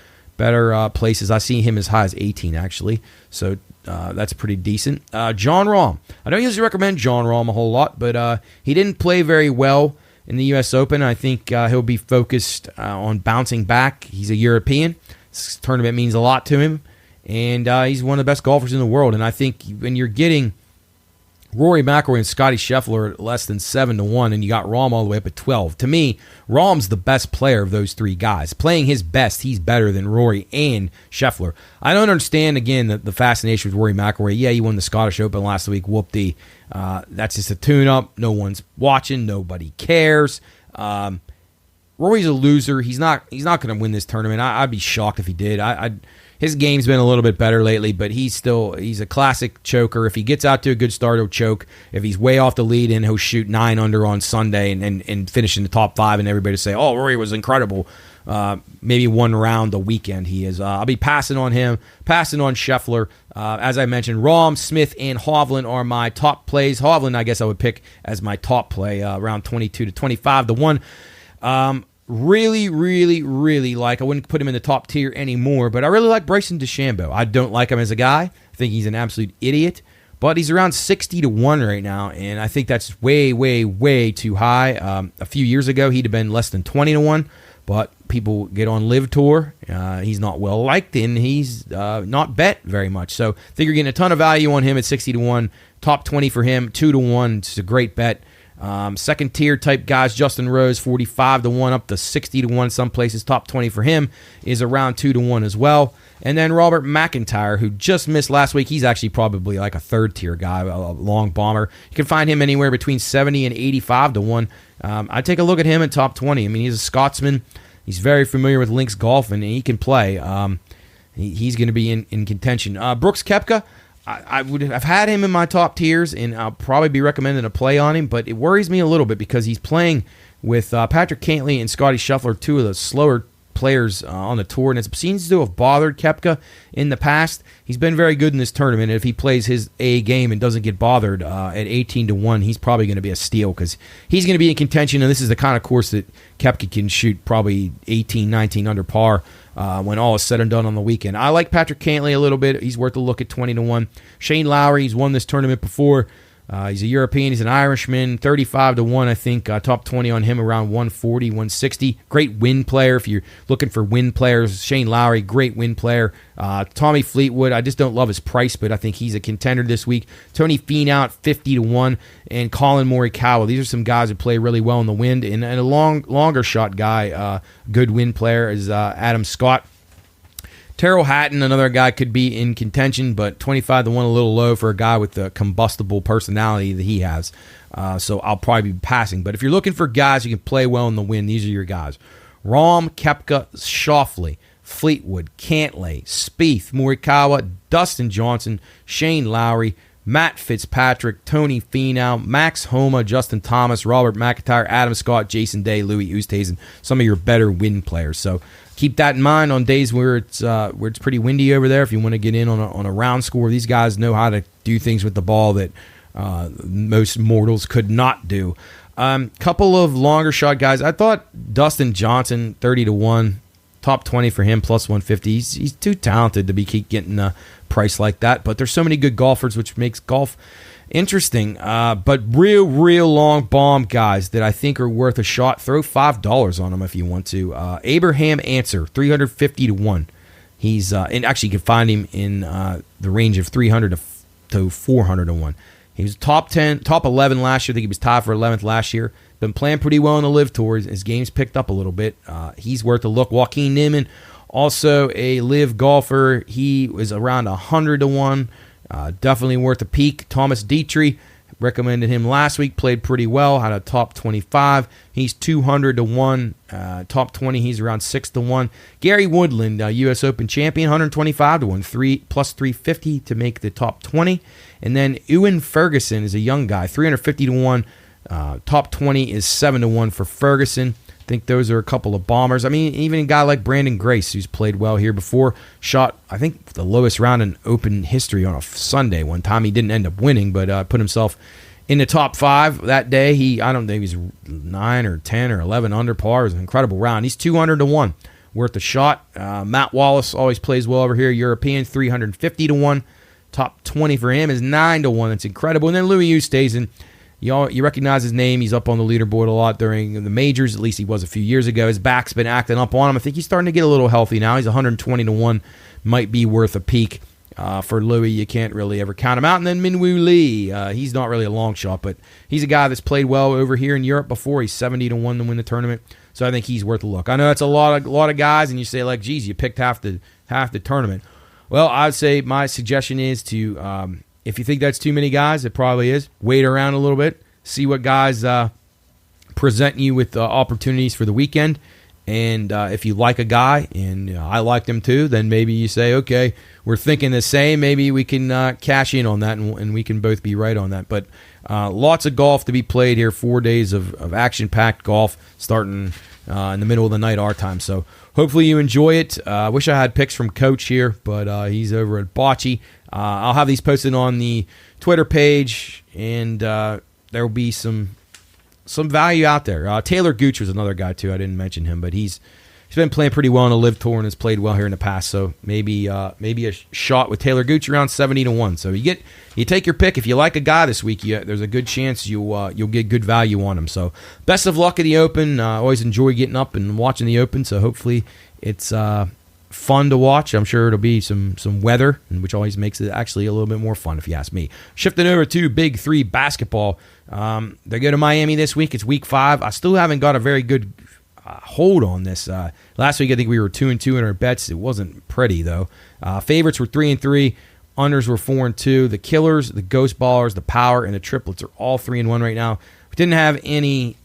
places. I see him as high as 18 actually. So. That's pretty decent. John Rahm. I don't usually recommend John Rahm a whole lot, but he didn't play very well in the U.S. Open. I think he'll be focused on bouncing back. He's a European. This tournament means a lot to him, and he's one of the best golfers in the world. And I think when you're getting Rory McIlroy and Scotty Scheffler at less than 7-1, and you got Rahm all the way up at 12. To me, Rahm's the best player of those three guys. Playing his best, he's better than Rory and Scheffler. I don't understand, again, the fascination with Rory McIlroy. Yeah, he won the Scottish Open last week. Whoop-dee. That's just a tune-up. No one's watching. Nobody cares. Rory's a loser. He's not going to win this tournament. I'd be shocked if he did. His game's been a little bit better lately, but he's a classic choker. If he gets out to a good start, he'll choke. If he's way off the lead, and he'll shoot 9 under on Sunday and finish in the top 5, and everybody say, "Oh, Rory was incredible." Maybe one round a weekend he is. I'll be passing on him, passing on Scheffler. As I mentioned, Rahm, Smith, and Hovland are my top plays. Hovland, I guess I would pick as my top play, around 22 to 25 to 1. Really, really, really like. I wouldn't put him in the top tier anymore, but I really like Bryson DeChambeau. I don't like him as a guy. I think he's an absolute idiot, but he's around 60 to 1 right now, and I think that's way, way, way too high. A few years ago, he'd have been less than 20 to 1, but people get on Live Tour. He's not well liked, and he's not bet very much. So I think you're getting a ton of value on him at 60 to 1. Top 20 for him, 2 to 1. It's a great bet. Second tier type guys, Justin Rose, 45 to 1 up to 60 to 1 some places. Top 20 for him is around 2 to 1 as well. And then R.Macintyre, who just missed last week. He's actually probably like a third tier guy, a long bomber. You can find him anywhere between 70 and 85 to 1. I take a look at him at top 20. I mean, he's a Scotsman. He's very familiar with links golf, and he can play. He's going to be in contention. Brooks Koepka, I would have had him in my top tiers, and I'll probably be recommending a play on him, but it worries me a little bit because he's playing with Patrick Cantlay and Scotty Scheffler, two of the slower players on the tour, and it seems to have bothered Koepka in the past. He's been very good in this tournament, and if he plays his A game and doesn't get bothered at 18 to 1, he's probably going to be a steal because he's going to be in contention, and this is the kind of course that Koepka can shoot probably 18, 19 under par when all is said and done on the weekend. I like Patrick Cantlay a little bit. He's worth a look at 20 to 1. Shane Lowry, he's won this tournament before. He's a European. He's an Irishman. 35 to 1, I think. Top 20 on him around 140, 160. Great win player. If you're looking for win players, Shane Lowry, great win player. Tommy Fleetwood, I just don't love his price, but I think he's a contender this week. Tony Finau, 50 to 1. And Colin Morikawa. These are some guys who play really well in the wind. And a longer shot guy, good win player, is Adam Scott. Terrell Hatton, another guy, could be in contention, but 25 to 1 a little low for a guy with the combustible personality that he has. So I'll probably be passing. But if you're looking for guys who can play well in the wind, these are your guys. Rahm, Koepka, Schauffele, Fleetwood, Cantlay, Spieth, Morikawa, Dustin Johnson, Shane Lowry, Matt Fitzpatrick, Tony Finau, Max Homa, Justin Thomas, R.Macintyre, Adam Scott, Jason Day, Louis Oosthuizen, some of your better wind players. So keep that in mind on days where it's pretty windy over there. If you want to get in on a round score, these guys know how to do things with the ball that most mortals could not do. Couple of longer shot guys. I thought Dustin Johnson, 30 to 1, top 20 for him, plus 150. He's too talented to keep getting a price like that. But there's so many good golfers, which makes golf interesting. But real long bomb guys that I think are worth a shot. Throw $5 on them if you want to. Abraham Answer, 350 to 1. He's and actually you can find him in the range of 300 to 400 to 1. He was top 11 last year. I think he was tied for 11th last year. Been playing pretty well on the Live Tour. His game's picked up a little bit. He's worth a look. Joaquin Niemann, also a Live golfer. He was around 100 to 1. Definitely worth a peek. Thomas Dietrich, recommended him last week. Played pretty well. Had a top 25. He's 200 to 1. Top 20, he's around 6 to 1. Gary Woodland, U.S. Open champion, 125 to 1. Plus 350 to make the top 20. And then Ewan Ferguson is a young guy, 350 to 1. Top 20 is 7 to 1 for Ferguson. I think those are a couple of bombers. I mean, even a guy like Brandon Grace, who's played well here before, shot, I think, the lowest round in Open history on a Sunday one time. He didn't end up winning, but put himself in the top 5 that day. I don't think he was 9 or 10 or 11 under par. It was an incredible round. He's 200 to 1, worth a shot. Matt Wallace always plays well over here. European, 350 to 1. Top 20 for him is 9 to 1. That's incredible. And then Louis Oosthuizen. You recognize his name. He's up on the leaderboard a lot during the majors. At least he was a few years ago. His back's been acting up on him. I think he's starting to get a little healthy now. He's 120 to 1. Might be worth a peek. For Louis, you can't really ever count him out. And then Minwoo Lee. He's not really a long shot, but he's a guy that's played well over here in Europe before. He's 70 to 1 to win the tournament. So I think he's worth a look. I know that's a lot of guys, and you say, like, geez, you picked half the tournament. Well, I'd say my suggestion is to, if you think that's too many guys, it probably is, wait around a little bit, see what guys present you with opportunities for the weekend, And if you like a guy, and I liked him too, then maybe you say, okay, we're thinking the same. Maybe we can cash in on that, and we can both be right on that. But lots of golf to be played here. 4 days of action-packed golf starting in the middle of the night our time. So hopefully you enjoy it. I wish I had picks from Coach here, but he's over at Bocce. I'll have these posted on the Twitter page, and there will be some value out there. Taylor Gooch was another guy too. I didn't mention him, but he's been playing pretty well on the Live Tour and has played well here in the past. So maybe a shot with Taylor Gooch around 70-1. So you take your pick. If you like a guy this week, there's a good chance you'll get good value on him. So best of luck at the Open. I always enjoy getting up and watching the Open. So hopefully it's fun to watch. I'm sure it'll be some weather, which always makes it actually a little bit more fun if you ask me. Shifting over to Big 3 basketball. They go to Miami this week. It's week 5. I still haven't got a very good hold on this. Last week I think we were 2-2 in our bets. It wasn't pretty though. Favorites were 3-3. Unders were 4-2. The Killers, the Ghost Ballers, the Power, and the Triplets are all 3-1 right now. We didn't have any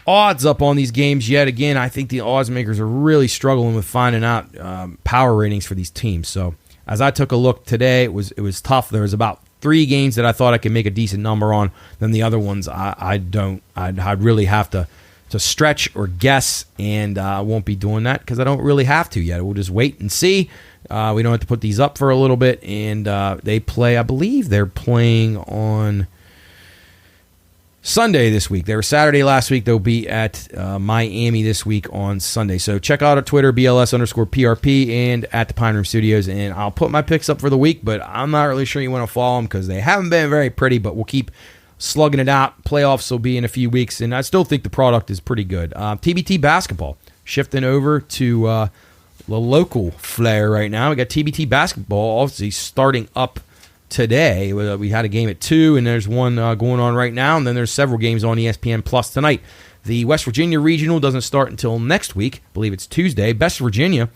odds up on these games yet. Again, I think the odds makers are really struggling with finding out power ratings for these teams. So as I took a look today, it was tough. There was about 3 games that I thought I could make a decent number on. Then the other ones I don't. I'd really have to stretch or guess, and I won't be doing that because I don't really have to yet. We'll just wait and see. We don't have to put these up for a little bit, and they play. I believe they're playing on Sunday this week. They were Saturday last week. They'll be at Miami this week on Sunday. So check out our Twitter, BLS_PRP, and at the Pine Room Studios. And I'll put my picks up for the week, but I'm not really sure you want to follow them because they haven't been very pretty, but we'll keep slugging it out. Playoffs will be in a few weeks, and I still think the product is pretty good. TBT basketball, shifting over to the local flair right now. We got TBT basketball obviously starting up today. We had a game at 2, and there's one going on right now, and then there's several games on ESPN Plus tonight. The West Virginia Regional doesn't start until next week. I believe it's Tuesday. Best Virginia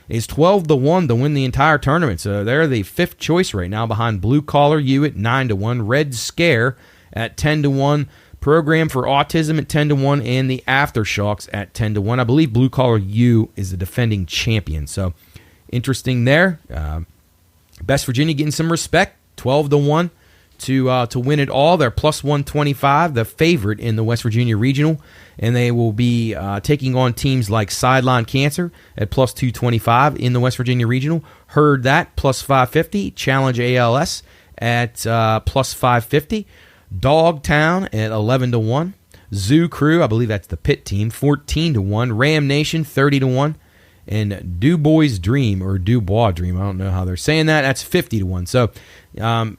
is 12-1 to win the entire tournament, so they're the 5th choice right now behind Blue Collar U at 9-1, Red Scare at 10-1, Program for Autism at 10-1, and the Aftershocks at 10-1. I believe Blue Collar U is the defending champion, so interesting there. Best Virginia getting some respect. 12-1 to win it all. They're plus 125, the favorite in the West Virginia Regional, and they will be taking on teams like Sideline Cancer at plus 225 in the West Virginia Regional. Heard that plus 550. Challenge ALS at plus 550. Dogtown at 11-1. Zoo Crew, I believe that's the Pitt team, 14-1. Ram Nation 30-1. And Dubois Dream, or Dubois Dream, I don't know how they're saying that, that's 50-1. So,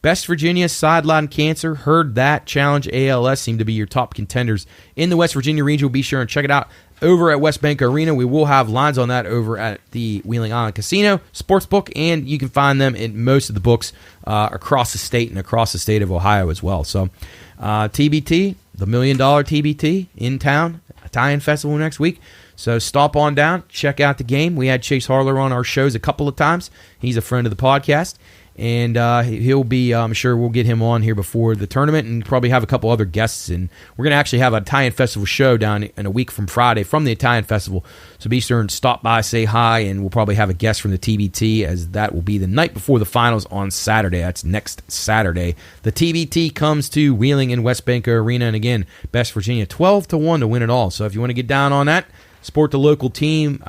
Best Virginia, Sideline Cancer, Heard That, Challenge ALS seem to be your top contenders in the West Virginia region. Be sure and check it out over at West Bank Arena. We will have lines on that over at the Wheeling Island Casino Sportsbook, and you can find them in most of the books across the state and across the state of Ohio as well. So, TBT, the $1 million TBT in town, Italian Festival next week. So stop on down, check out the game. We had Chase Harler on our shows a couple of times. He's a friend of the podcast, and he'll be, I'm sure we'll get him on here before the tournament and probably have a couple other guests. And we're going to actually have an Italian Festival show down in a week from Friday from the Italian Festival. So be sure and stop by, say hi, and we'll probably have a guest from the TBT, as that will be the night before the finals on Saturday. That's next Saturday. The TBT comes to Wheeling and West Bank Arena, and again, Best Virginia 12-1 to win it all. So if you want to get down on that, support the local team,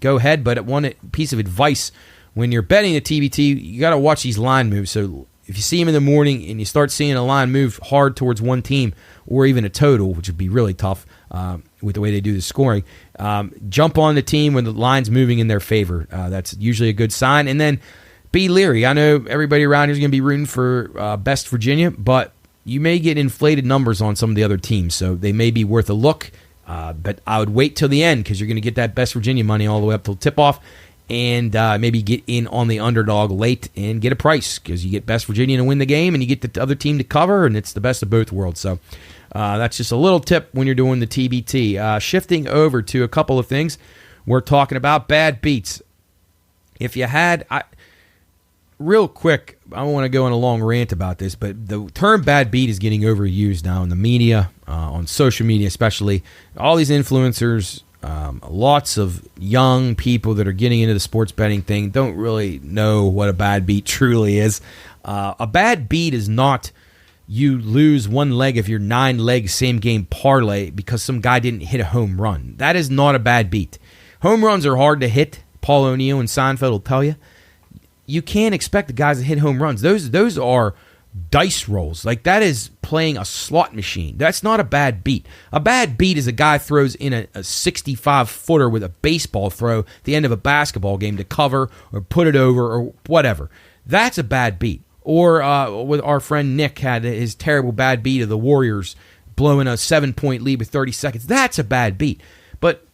go ahead. But one piece of advice, when you're betting a TBT, you got to watch these line moves. So if you see them in the morning and you start seeing a line move hard towards one team, or even a total, which would be really tough with the way they do the scoring, jump on the team when the line's moving in their favor. That's usually a good sign. And then be leery. I know everybody around here is going to be rooting for Best Virginia, but you may get inflated numbers on some of the other teams, so they may be worth a look. But I would wait till the end, because you're going to get that Best Virginia money all the way up till tip-off, and maybe get in on the underdog late and get a price, because you get Best Virginia to win the game and you get the other team to cover, and it's the best of both worlds. So that's just a little tip when you're doing the TBT. Shifting over to a couple of things, we're talking about bad beats. If you had... real quick, I don't want to go on a long rant about this, but the term bad beat is getting overused now in the media, on social media especially. All these influencers, lots of young people that are getting into the sports betting thing don't really know what a bad beat truly is. A bad beat is not you lose one leg of your 9-leg same-game parlay because some guy didn't hit a home run. That is not a bad beat. Home runs are hard to hit. Paul O'Neill and Seinfeld will tell you. You can't expect the guys to hit home runs. Those are dice rolls. Like, that is playing a slot machine. That's not a bad beat. A bad beat is a guy throws in a 65-footer with a baseball throw at the end of a basketball game to cover or put it over or whatever. That's a bad beat. Or with our friend Nick had his terrible bad beat of the Warriors blowing a 7-point lead with 30 seconds. That's a bad beat. But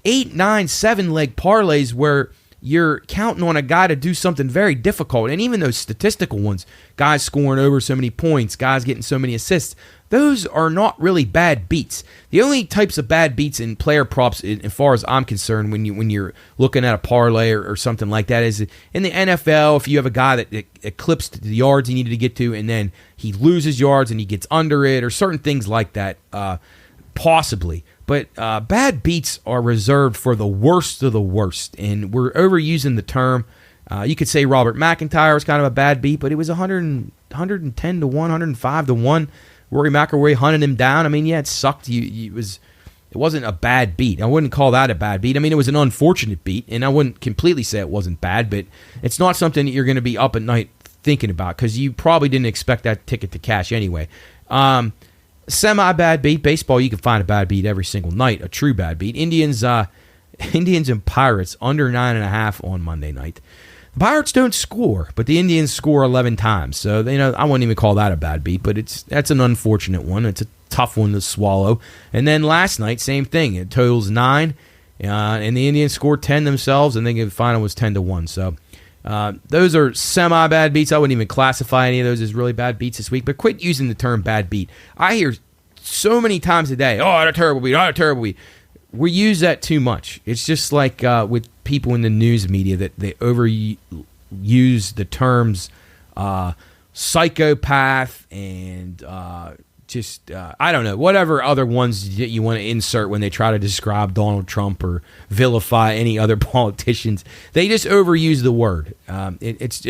8, 9, 7-leg parlays where you're counting on a guy to do something very difficult, and even those statistical ones, guys scoring over so many points, guys getting so many assists, those are not really bad beats. The only types of bad beats in player props, as far as I'm concerned, when you're looking at a parlay or something like that, is in the NFL, if you have a guy that eclipsed the yards he needed to get to, and then he loses yards and he gets under it, or certain things like that, possibly. But bad beats are reserved for the worst of the worst, and we're overusing the term. You could say Robert McIntyre was kind of a bad beat, but it was 110 to 1, 105 to 1. Rory McIlroy hunted him down. I mean, yeah, it sucked. It wasn't a bad beat. I wouldn't call that a bad beat. I mean, it was an unfortunate beat, and I wouldn't completely say it wasn't bad, but it's not something that you're going to be up at night thinking about because you probably didn't expect that ticket to cash anyway. Semi-bad beat. Baseball, you can find a bad beat every single night, a true bad beat. Indians and Pirates under 9.5 on Monday night. The Pirates don't score, but the Indians score 11 times. So, I wouldn't even call that a bad beat, but that's an unfortunate one. It's a tough one to swallow. And then last night, same thing. It totals 9, and the Indians scored 10 themselves, and then the final was 10 to 1. So, those are semi-bad beats. I wouldn't even classify any of those as really bad beats this week, but quit using the term bad beat. I hear so many times a day, oh, a terrible beat, a terrible beat. We use that too much. It's just like with people in the news media that they overuse the terms psychopath and I don't know, whatever other ones that you want to insert when they try to describe Donald Trump or vilify any other politicians. They just overuse the word. It's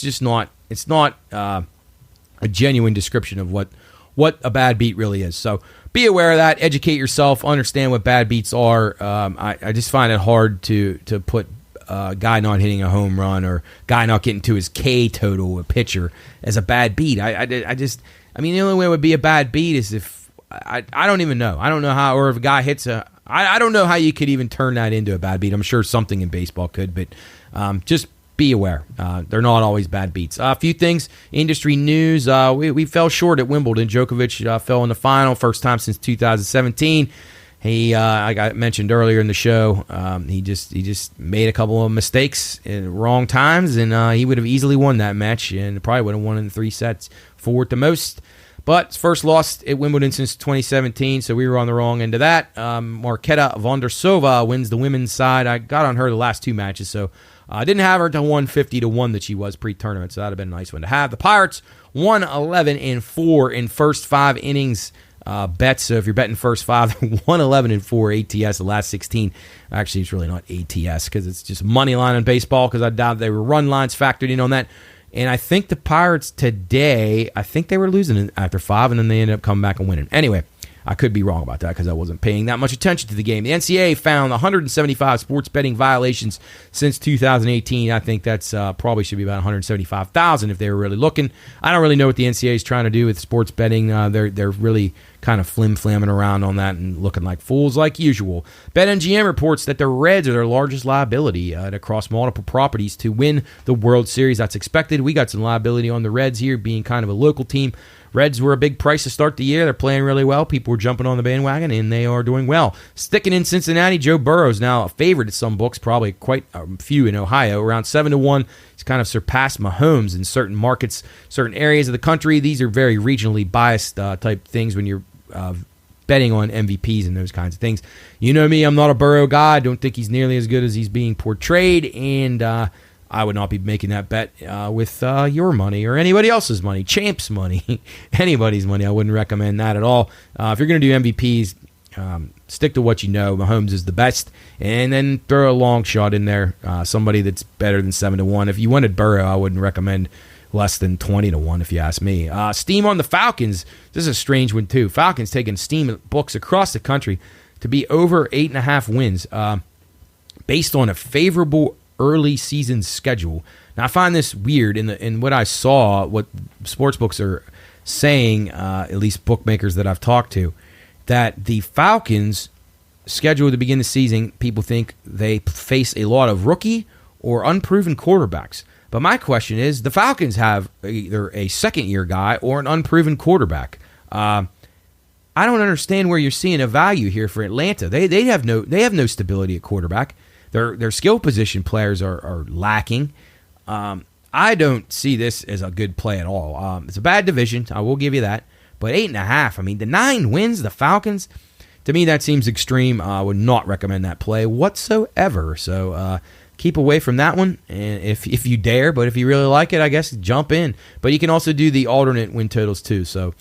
just not. It's not a genuine description of what a bad beat really is. So be aware of that. Educate yourself. Understand what bad beats are. I just find it hard to put a guy not hitting a home run or guy not getting to his K total, a pitcher, as a bad beat. I mean, the only way it would be a bad beat is if I don't even know. I don't know how, or if a guy hits I don't know how you could even turn that into a bad beat. I'm sure something in baseball could, but just be aware. They're not always bad beats. A few things, industry news. We fell short at Wimbledon. Djokovic fell in the final, first time since 2017. He, like I mentioned earlier in the show, he just made a couple of mistakes in wrong times, and he would have easily won that match, and probably would have won in 3 sets, 4 at the most. But his first loss at Wimbledon since 2017, so we were on the wrong end of that. Marketa Vondrousova wins the women's side. I got on her the last 2 matches, so I didn't have her to 150 to 1 that she was pre-tournament, so that would have been a nice one to have. The Pirates won 11-4 in first 5 innings bets. So if you're betting first 5, 1-11-4 ATS the last 16. Actually, it's really not ATS because it's just money line on baseball because I doubt there were run lines factored in on that. And I think the Pirates today, I think they were losing after 5, and then they ended up coming back and winning. Anyway, I could be wrong about that because I wasn't paying that much attention to the game. The NCAA found 175 sports betting violations since 2018. I think that's probably should be about 175,000 if they were really looking. I don't really know what the NCAA is trying to do with sports betting. They're really kind of flim-flamming around on that and looking like fools like usual. BetMGM reports that the Reds are their largest liability across multiple properties to win the World Series. That's expected. We got some liability on the Reds here, being kind of a local team. Reds were a big price to start the year. They're playing really well. People were jumping on the bandwagon, and they are doing well. Sticking in Cincinnati, Joe Burrow is now a favorite at some books, probably quite a few in Ohio, around 7-1. He's kind of surpassed Mahomes in certain markets, certain areas of the country. These are very regionally biased type things when you're betting on MVPs and those kinds of things. You know me, I'm not a Burrow guy. I don't think he's nearly as good as he's being portrayed, and I would not be making that bet with your money or anybody else's money, Champ's money, anybody's money. I wouldn't recommend that at all. If you're going to do MVPs, stick to what you know. Mahomes is the best, and then throw a long shot in there, somebody that's better than 7-1. If you wanted Burrow, I wouldn't recommend less than 20-1 if you ask me. Steam on the Falcons. This is a strange one too. Falcons taking steam at books across the country to be over 8.5 wins based on a favorable early season schedule. Now I find this weird in what I saw, what sportsbooks are saying, at least bookmakers that I've talked to, that the Falcons schedule to begin the season, people think they face a lot of rookie or unproven quarterbacks. But my question is, the Falcons have either a second-year guy or an unproven quarterback. I don't understand where you're seeing a value here for Atlanta. They have no stability at quarterback. Their skill position players are lacking. I don't see this as a good play at all. It's a bad division, I will give you that. But 8.5, I mean, the 9 wins, the Falcons, to me that seems extreme. I would not recommend that play whatsoever. So keep away from that one, and if you dare. But if you really like it, I guess jump in. But you can also do the alternate win totals too. So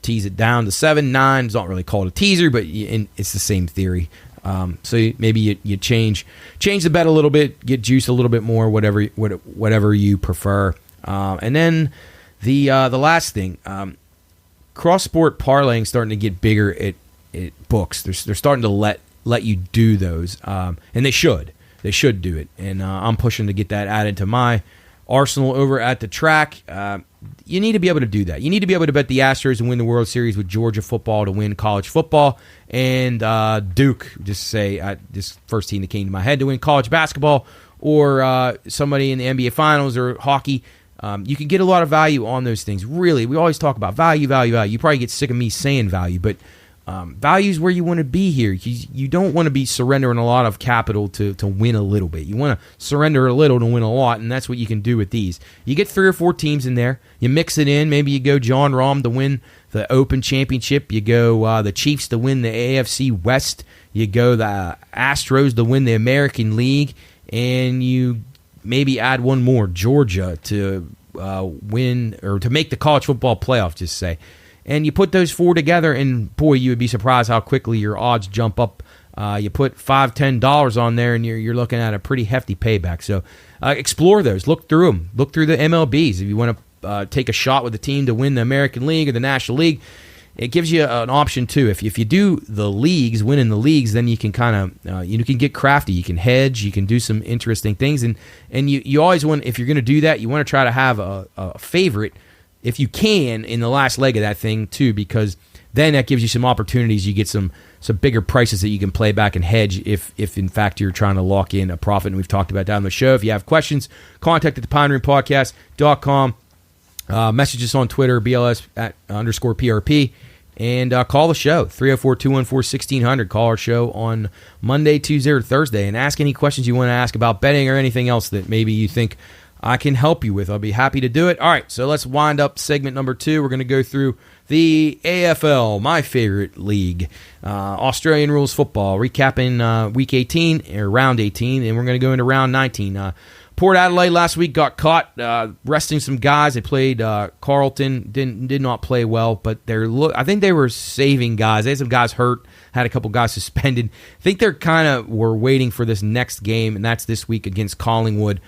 tease it down to 7, 9. It's not really called a teaser, but it's the same theory. So maybe you change the bet a little bit, get juice a little bit more, whatever you prefer. And then the last thing, cross sport parlaying starting to get bigger at books. They're starting to let you do those, and they should do it. And I'm pushing to get that added to my arsenal over at the track. You need to be able to do that. You need to be able to bet the Astros and win the World Series with Georgia football to win college football, and Duke, just say this first team that came to my head, to win college basketball, or somebody in the NBA Finals or hockey. You can get a lot of value on those things. Really, we always talk about value. You probably get sick of me saying value, but value is where you want to be here. You don't want to be surrendering a lot of capital to win a little bit. You want to surrender a little to win a lot, and that's what you can do with these. You get 3 or 4 teams in there. You mix it in. Maybe you go John Rahm to win the Open Championship. You go the Chiefs to win the AFC West. You go the Astros to win the American League, and you maybe add one more, Georgia, to win or to make the college football playoff, just say. And you put those 4 together, and boy, you would be surprised how quickly your odds jump up. You put $5, $10 on there, and you're looking at a pretty hefty payback. So explore those. Look through them. Look through the MLBs. If you want to take a shot with the team to win the American League or the National League, it gives you an option too. If you do the leagues, winning the leagues, then you can kind of you can get crafty. You can hedge. You can do some interesting things, and you always want, if you're going to do that, you want to try to have a favorite if you can in the last leg of that thing too, because then that gives you some opportunities. You get some bigger prices that you can play back and hedge if in fact you're trying to lock in a profit. And we've talked about that on the show. If you have questions, contact at thepineroompodcast.com. Message us on Twitter, BLS _PRP, and call the show, 304-214-1600. Call our show on Monday, Tuesday, or Thursday, and ask any questions you want to ask about betting or anything else that maybe you think I can help you with. I'll be happy to do it. All right, so let's wind up segment number 2. We're going to go through the AFL, my favorite league, Australian rules football, recapping week 18, or round 18, and we're going to go into round 19. Port Adelaide last week got caught resting some guys. They played Carlton, did not play well, but I think they were saving guys. They had some guys hurt, had a couple guys suspended. I think they're kind of were waiting for this next game, and that's this week against Collingwood.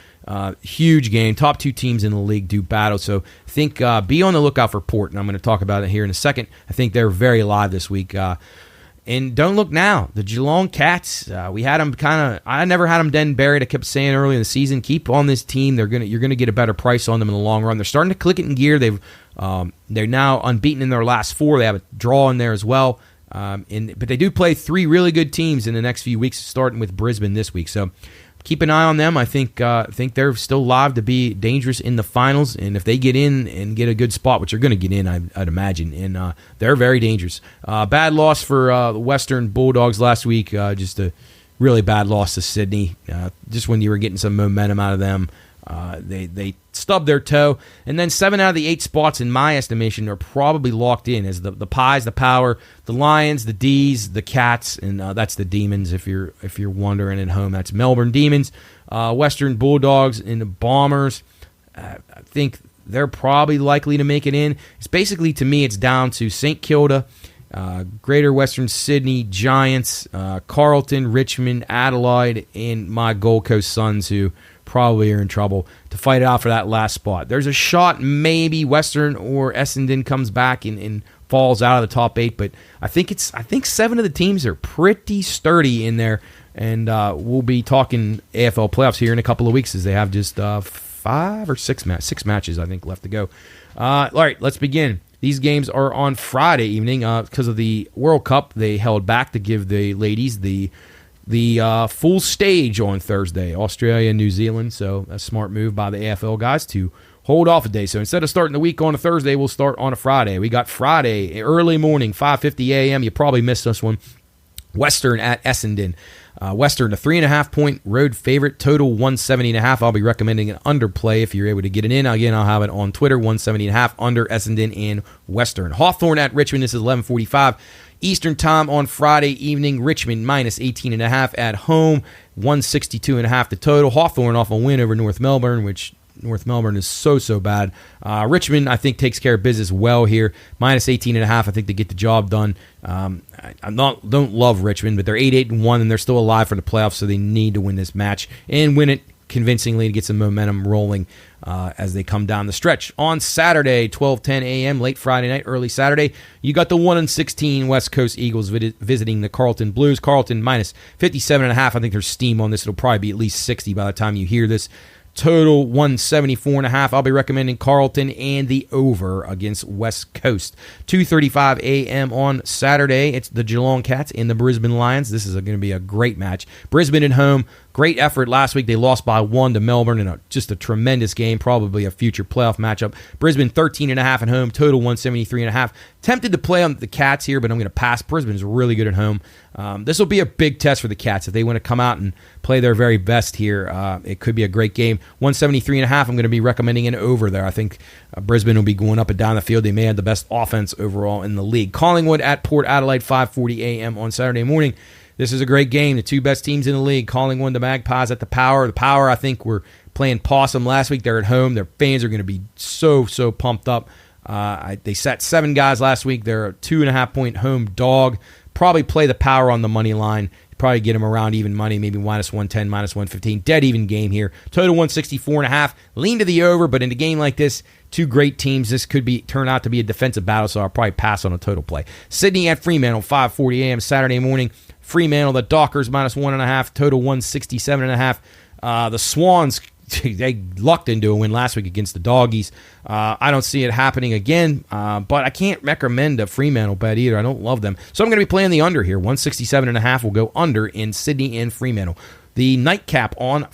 Huge game. Top 2 teams in the league do battle, so I think be on the lookout for Port, and I'm going to talk about it here in a second. I think they're very live this week. And don't look now. The Geelong Cats, we had them I never had them dead and buried. I kept saying early in the season, keep on this team. You're going to get a better price on them in the long run. They're starting to click it in gear. They're now unbeaten in their last 4. They have a draw in there as well. But they do play 3 really good teams in the next few weeks, starting with Brisbane this week. So keep an eye on them. I think they're still live to be dangerous in the finals, and if they get in and get a good spot, which they're going to get in, I'd imagine, and they're very dangerous. Bad loss for the Western Bulldogs last week, just a really bad loss to Sydney, just when you were getting some momentum out of them. They stubbed their toe, and then 7 out of the 8 spots, in my estimation, are probably locked in as the Pies, the Power, the Lions, the D's, the Cats, and that's the Demons. If you're wondering at home, that's Melbourne Demons, Western Bulldogs, and the Bombers. I think they're probably likely to make it in. It's basically, to me, it's down to St. Kilda, Greater Western Sydney Giants, Carlton, Richmond, Adelaide, and my Gold Coast Suns, who probably are in trouble to fight it out for that last spot. There's a shot maybe Western or Essendon comes back and falls out of the top 8, but I think 7 of the teams are pretty sturdy in there, and we'll be talking AFL playoffs here in a couple of weeks as they have just 5 or 6 matches I think left to go. All right, let's begin. These games are on Friday evening because of the World Cup. They held back to give the ladies the full stage on Thursday, Australia and New Zealand. So a smart move by the AFL guys to hold off a day. So instead of starting the week on a Thursday, we'll start on a Friday. We got Friday, early morning, 5:50 a.m. You probably missed this one. Western at Essendon. Western, a 3.5-point road favorite, total 170.5. I'll be recommending an underplay if you're able to get it in. Again, I'll have it on Twitter, 170.5 under Essendon and Western. Hawthorn at Richmond. This is 11:45 Eastern time on Friday evening. Richmond minus 18.5 at home, 162.5 the total. Hawthorn off a win over North Melbourne, which North Melbourne is so bad. Richmond, I think, takes care of business well here. Minus 18.5, I think they get the job done. I don't love Richmond, but they're 8-1, and they're still alive for the playoffs, so they need to win this match and win it convincingly to get some momentum rolling as they come down the stretch. On Saturday, 12:10 a.m., late Friday night, early Saturday, you got the 1-16 West Coast Eagles visiting the Carlton Blues. Carlton minus 57.5. I think there's steam on this. It'll probably be at least 60 by the time you hear this. Total 174.5. I'll be recommending Carlton and the over against West Coast. 2:35 a.m. on Saturday. It's the Geelong Cats and the Brisbane Lions. This is going to be a great match. Brisbane at home. Great effort last week. They lost by 1 to Melbourne in just a tremendous game, probably a future playoff matchup. Brisbane 13.5 at home, total 173.5. Tempted to play on the Cats here, but I'm going to pass. Brisbane is really good at home. This will be a big test for the Cats. If they want to come out and play their very best here, it could be a great game. 173.5, I'm going to be recommending an over there. I think Brisbane will be going up and down the field. They may have the best offense overall in the league. Collingwood at Port Adelaide, 5:40 a.m. on Saturday morning. This is a great game. The two best teams in the league, Collingwood, the Magpies at the Power. The Power, I think, were playing possum last week. They're at home. Their fans are going to be so pumped up. They sat 7 guys last week. They're a 2.5-point home dog. Probably play the Power on the money line. Probably get them around even money, maybe minus 110, minus 115. Dead even game here. Total 164.5. Lean to the over, but in a game like this, two great teams, this could turn out to be a defensive battle, so I'll probably pass on a total play. Sydney at Fremantle, 5:40 a.m. Saturday morning. Fremantle, the Dockers, minus 1.5. Total 167.5. The Swans, they lucked into a win last week against the Doggies. I don't see it happening again, but I can't recommend a Fremantle bet either. I don't love them. So I'm going to be playing the under here. 167.5 will go under in Sydney and Fremantle. The nightcap on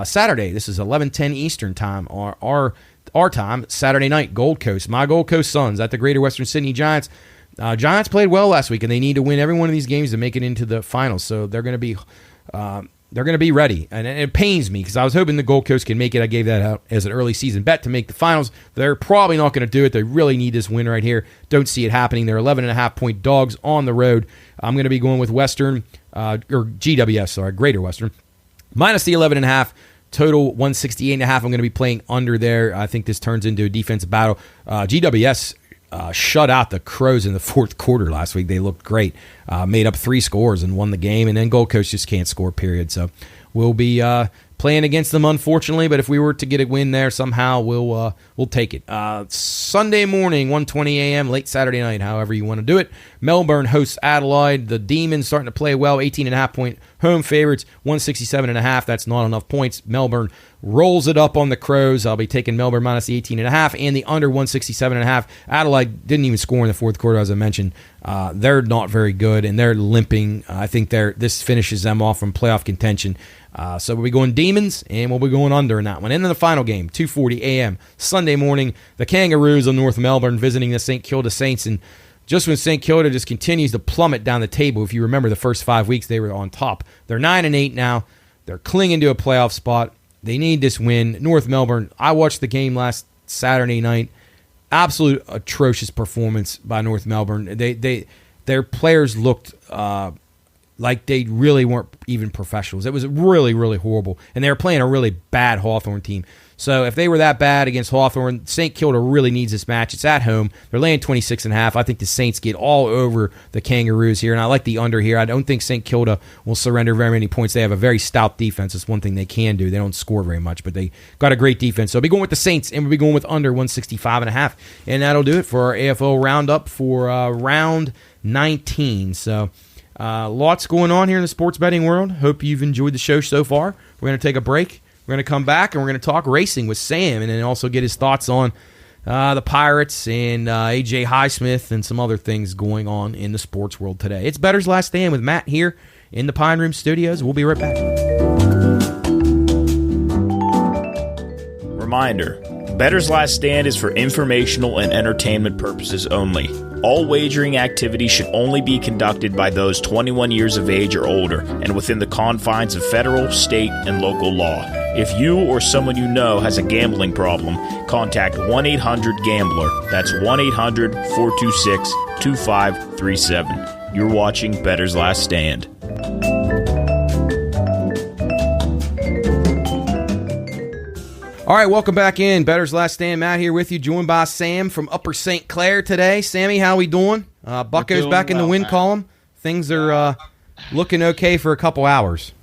Saturday, this is 11:10 Eastern time, our time, Saturday night, Gold Coast. My Gold Coast Suns at the Greater Western Sydney Giants. Giants played well last week, and they need to win every one of these games to make it into the finals. So they're going to be ready, and it pains me because I was hoping the Gold Coast can make it. I gave that out as an early season bet to make the finals. They're probably not going to do it. They really need this win right here. Don't see it happening. They're 11.5-point dogs on the road. I'm going to be going with Western or GWS, sorry, Greater Western, minus the 11.5. Total 168.5. I'm going to be playing under there. I think this turns into a defensive battle. GWS shut out the Crows in the fourth quarter last week. They looked great. Made up 3 scores and won the game. And then Gold Coast just can't score, period. So we'll be playing against them, unfortunately. But if we were to get a win there somehow, we'll take it. Sunday morning, 1:20 a.m., late Saturday night, however you want to do it. Melbourne hosts Adelaide. The Demons starting to play well. 18.5-point home favorites. 167.5. That's not enough points. Melbourne rolls it up on the Crows. I'll be taking Melbourne minus the 18.5 and the under 167.5. Adelaide didn't even score in the fourth quarter, as I mentioned. They're not very good, and they're limping. I think this finishes them off from playoff contention. So we'll be going Demons, and we'll be going under in that one. And then the final game, 2:40 a.m. Sunday morning, the Kangaroos of North Melbourne visiting the St. Kilda Saints. And just when St. Kilda just continues to plummet down the table, if you remember the first 5 weeks, they were on top. They're 9-8 now. They're clinging to a playoff spot. They need this win. North Melbourne, I watched the game last Saturday night. Absolute atrocious performance by North Melbourne. Their players looked like they really weren't even professionals. It was really, really horrible. And they were playing a really bad Hawthorn team. So if they were that bad against Hawthorn, St. Kilda really needs this match. It's at home. They're laying 26.5. I think the Saints get all over the Kangaroos here, and I like the under here. I don't think St. Kilda will surrender very many points. They have a very stout defense. That's one thing they can do. They don't score very much, but they got a great defense. So I'll be going with the Saints, and we'll be going with under 165.5. And that'll do it for our AFL roundup for round 19. So lots going on here in the sports betting world. Hope you've enjoyed the show so far. We're going to take a break. We're going to come back, and we're going to talk racing with Sam and then also get his thoughts on the Pirates and A.J. Highsmith and some other things going on in the sports world today. It's Bettor's Last Stand with Matt here in the Pine Room Studios. We'll be right back. Reminder, Bettor's Last Stand is for informational and entertainment purposes only. All wagering activity should only be conducted by those 21 years of age or older and within the confines of federal, state, and local law. If you or someone you know has a gambling problem, contact 1-800-GAMBLER. That's 1-800-426-2537. You're watching Bettor's Last Stand. All right, welcome back in. Bettor's Last Stand. Matt here with you, joined by Sam from Upper St. Clair today. Sammy, how we doing? Bucko's back in the win column. Things are looking okay for a couple hours.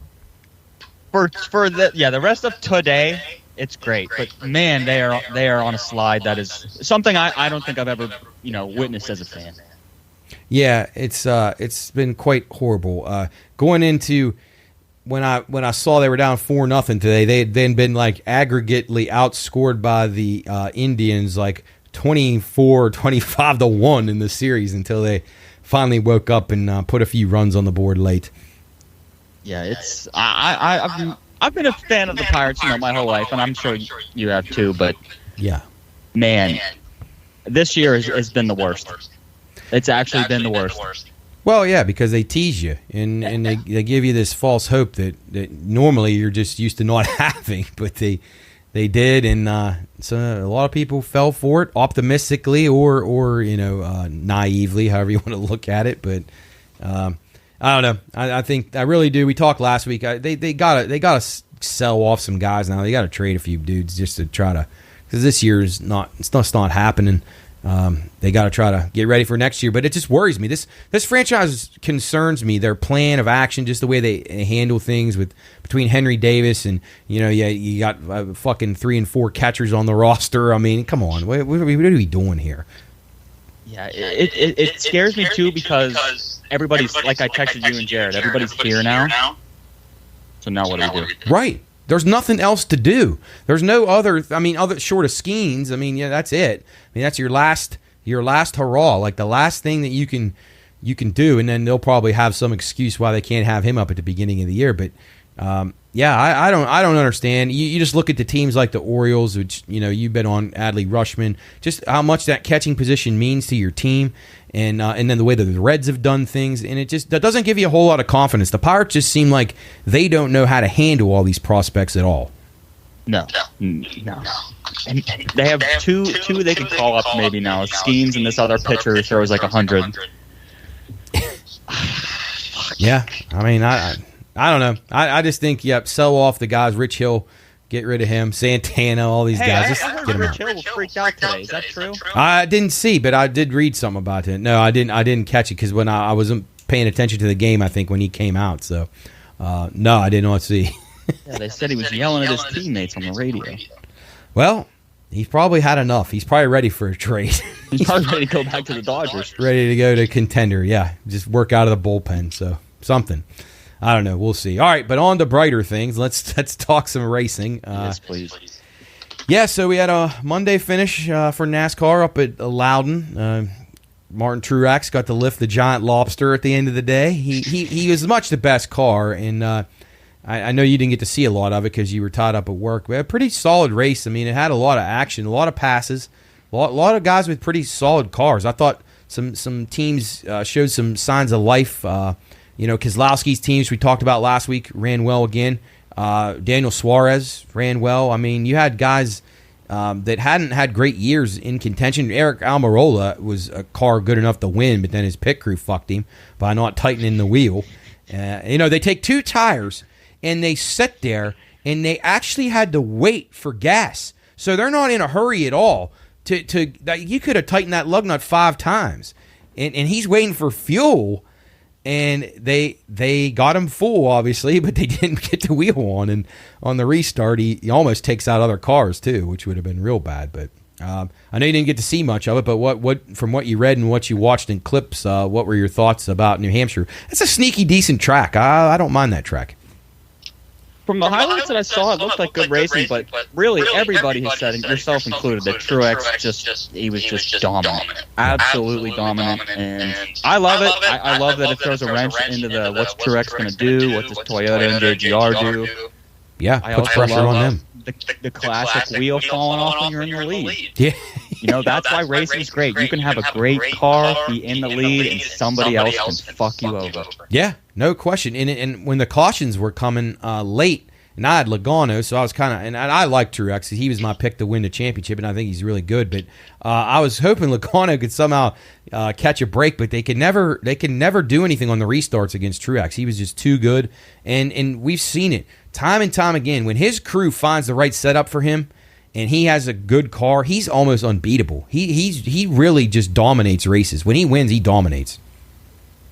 For the rest of today, it's great. But man, they are on a slide that is something I don't think I've ever witnessed as a fan. Yeah, it's been quite horrible. Going into when I saw they were down 4-0 today, they had then been like aggregately outscored by the Indians like 24-25-1 in the series until they finally woke up and put a few runs on the board late. Yeah, it's I've been a fan of the Pirates my whole life, and I'm sure you have too. But yeah, man, this year has been the worst. It's actually been the worst. Well, yeah, because they tease you, and they give you this false hope that normally you're just used to not having, but they did, and so a lot of people fell for it, optimistically or naively, however you want to look at it. But I don't know. I think I really do. We talked last week. They gotta sell off some guys now. They got to trade a few dudes just to try to, because this year it's not happening. They got to try to get ready for next year, but it just worries me. This franchise concerns me. Their plan of action, just the way they handle things between Henry Davis and you got fucking 3 and 4 catchers on the roster. I mean, come on, what are we doing here? Yeah, it scares me too because everybody's like I texted you and Jared. Everybody's here now. So now what do we do? Right. There's nothing else to do. There's no other. I mean, other short of Skeens. I mean, yeah, that's it. I mean, that's your last hurrah, like the last thing that you can do, and then they'll probably have some excuse why they can't have him up at the beginning of the year. But yeah, I don't understand. You just look at the teams like the Orioles, which you've been on Adley Rutschman, just how much that catching position means to your team, and then the way that the Reds have done things, and that doesn't give you a whole lot of confidence. The Pirates just seem like they don't know how to handle all these prospects at all. No. And they have two they can call up maybe now. Skeens and this other pitcher throws like 100. Yeah, I mean, I don't know. I just think, sell off the guys. Rich Hill, get rid of him. Santana, all these guys. I heard Rich Hill freaked out today. Is that true? I didn't see, but I did read something about it. No, I didn't catch it because when I wasn't paying attention to the game, I think, when he came out. So, no, I did not see. Yeah, they said he was yelling at his teammates on the radio. Well, he's probably had enough. He's probably ready for a trade. He's probably ready to go back to the Dodgers. Ready to go to contender, yeah. Just work out of the bullpen, so something. I don't know. We'll see. All right, but on to brighter things. Let's talk some racing. Yes, please. Yeah, so we had a Monday finish for NASCAR up at Loudon. Martin Truex got to lift the giant lobster at the end of the day. He was much the best car, and I know you didn't get to see a lot of it because you were tied up at work. But a pretty solid race. I mean, it had a lot of action, a lot of passes, a lot of guys with pretty solid cars. I thought some teams showed some signs of life. Kozlowski's teams we talked about last week ran well again. Daniel Suarez ran well. I mean, you had guys that hadn't had great years in contention. Eric Almirola was a car good enough to win, but then his pit crew fucked him by not tightening the wheel. They take 2 tires, and they sit there, and they actually had to wait for gas. So they're not in a hurry at all. You could have tightened that lug nut 5 times, and he's waiting for fuel. And they got him full, obviously, but they didn't get the wheel on. And on the restart, he almost takes out other cars, too, which would have been real bad. But I know you didn't get to see much of it, but what from what you read and what you watched in clips, what were your thoughts about New Hampshire? It's a sneaky, decent track. I don't mind that track. From the highlights that I saw, it looked like good racing, but really everybody has said, yourself included, that Truex he was just dominant. Absolutely dominant. And I love it. I love that it throws a wrench into the what's Truex going to do, what does Toyota and JGR do. Yeah, puts pressure on them. The classic wheel falling off when you're in the lead. Yeah. That's why racing is great. You can have a great car, be in the lead, and somebody else can fuck you over. Yeah, no question. And when the cautions were coming late, and I had Logano, so I was kind of, and I like Truex. He was my pick to win the championship, and I think he's really good. But I was hoping Logano could somehow catch a break, but they could never do anything on the restarts against Truex. He was just too good, and we've seen it time and time again. When his crew finds the right setup for him, and he has a good car, he's almost unbeatable. He really just dominates races. When he wins, he dominates.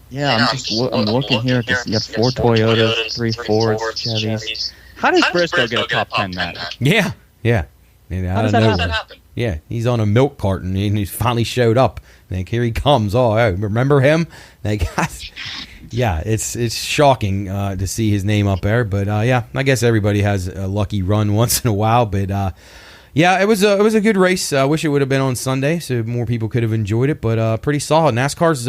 Yeah, I'm looking here at this. You got 4 Toyotas, 3 Fords, Chevys. How does Briscoe get a top 10, Matt? Yeah. How does that happen? Yeah, he's on a milk carton, and he finally showed up. Like, here he comes. Oh, remember him? Like, yeah, it's shocking to see his name up there. But yeah, I guess everybody has a lucky run once in a while. But yeah, it was a good race. I wish it would have been on Sunday so more people could have enjoyed it. But pretty solid. NASCAR's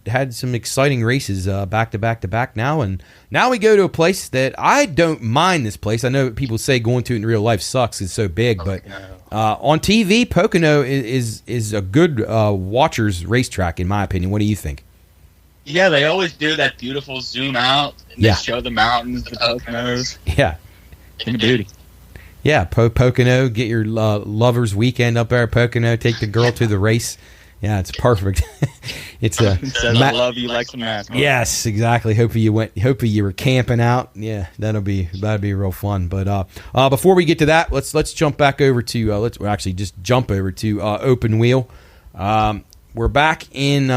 had some exciting races back to back now, and now we go to a place that I don't mind. This place, I know people say going to it in real life sucks. It's so big, but on TV, Pocono is a good watcher's racetrack in my opinion. What do you think? Yeah, they always do that beautiful zoom out. And they show the mountains, the Poconos. Yeah, and beauty. Yeah, Pocono, get your lover's weekend up there at Pocono, take the girl to the race. Yeah, it's perfect. It's a I love you like some NASCAR. Yes, exactly. Hopefully you were camping out. Yeah, that'd be real fun. But before we get to that, let's jump back over to open wheel. We're back in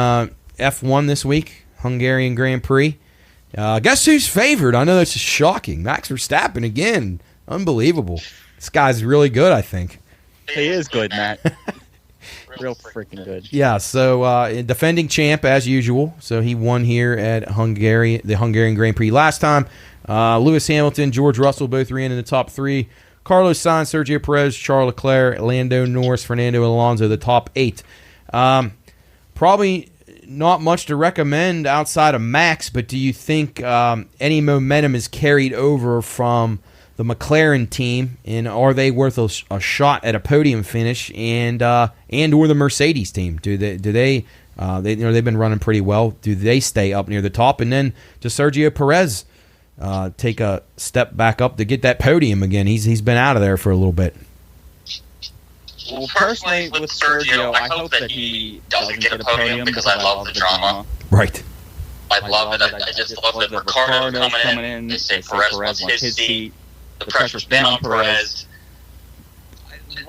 F1 this week, Hungarian Grand Prix. Guess who's favored? I know that's shocking. Max Verstappen again. Unbelievable. This guy's really good, I think. He is good, Matt. Real freaking good. Yeah, so defending champ as usual. So he won here at the Hungarian Grand Prix last time. Lewis Hamilton, George Russell both ran in the top 3. Carlos Sainz, Sergio Perez, Charles Leclerc, Lando Norris, Fernando Alonso, the top 8. Probably not much to recommend outside of Max, but do you think any momentum is carried over from the McLaren team, and are they worth a shot at a podium finish, and or the Mercedes team? Do they they've been running pretty well. Do they stay up near the top, and then does Sergio Perez take a step back up to get that podium again? He's been out of there for a little bit. Well, personally, with Sergio, I hope that he doesn't get a podium because I love the drama. Right. I love it. I just love that Ricardo coming in. They say Perez wants his seat. The pressure's been on Perez.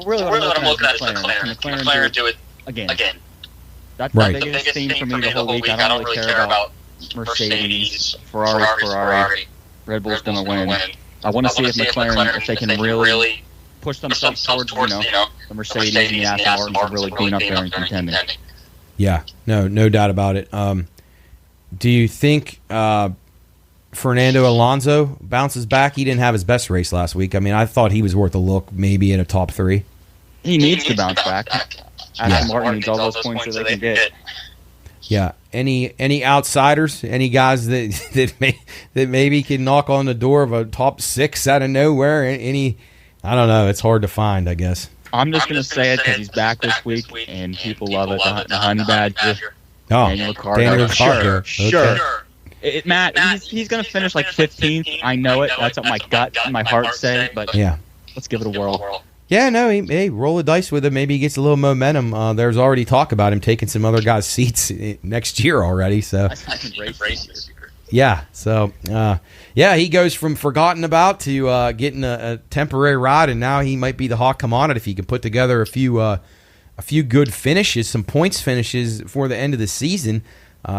Really what I'm looking at is McLaren. Can McLaren do it again? That's the biggest theme for me the whole week. I don't really care about Mercedes, Ferrari. Red Bull's going to win. I want to see if McLaren, if they can really push themselves towards, the Mercedes and the Aston Martins really being up there and contending. Yeah, no doubt about it. Do you think Fernando Alonso bounces back? He didn't have his best race last week. I mean, I thought he was worth a look, maybe in a top 3. He needs to bounce back. Aston Martin needs all those points that they can get. Yeah. Any outsiders? Any guys that maybe can knock on the door of a top 6 out of nowhere? I don't know. It's hard to find, I guess. I'm just going to say it because he's back this week, and people love it. The Honey Badger. Daniel Ricciardo. Sure. Matt, he's going to finish like 15th. I know it. That's what my gut and my heart say. But yeah, let's give it a whirl. Yeah, no, hey, roll the dice with him. Maybe he gets a little momentum. There's already talk about him taking some other guys' seats next year already. So yeah, so he goes from forgotten about to getting a temporary ride, and now he might be the hot commodity if he can put together a few good finishes, some points finishes for the end of the season.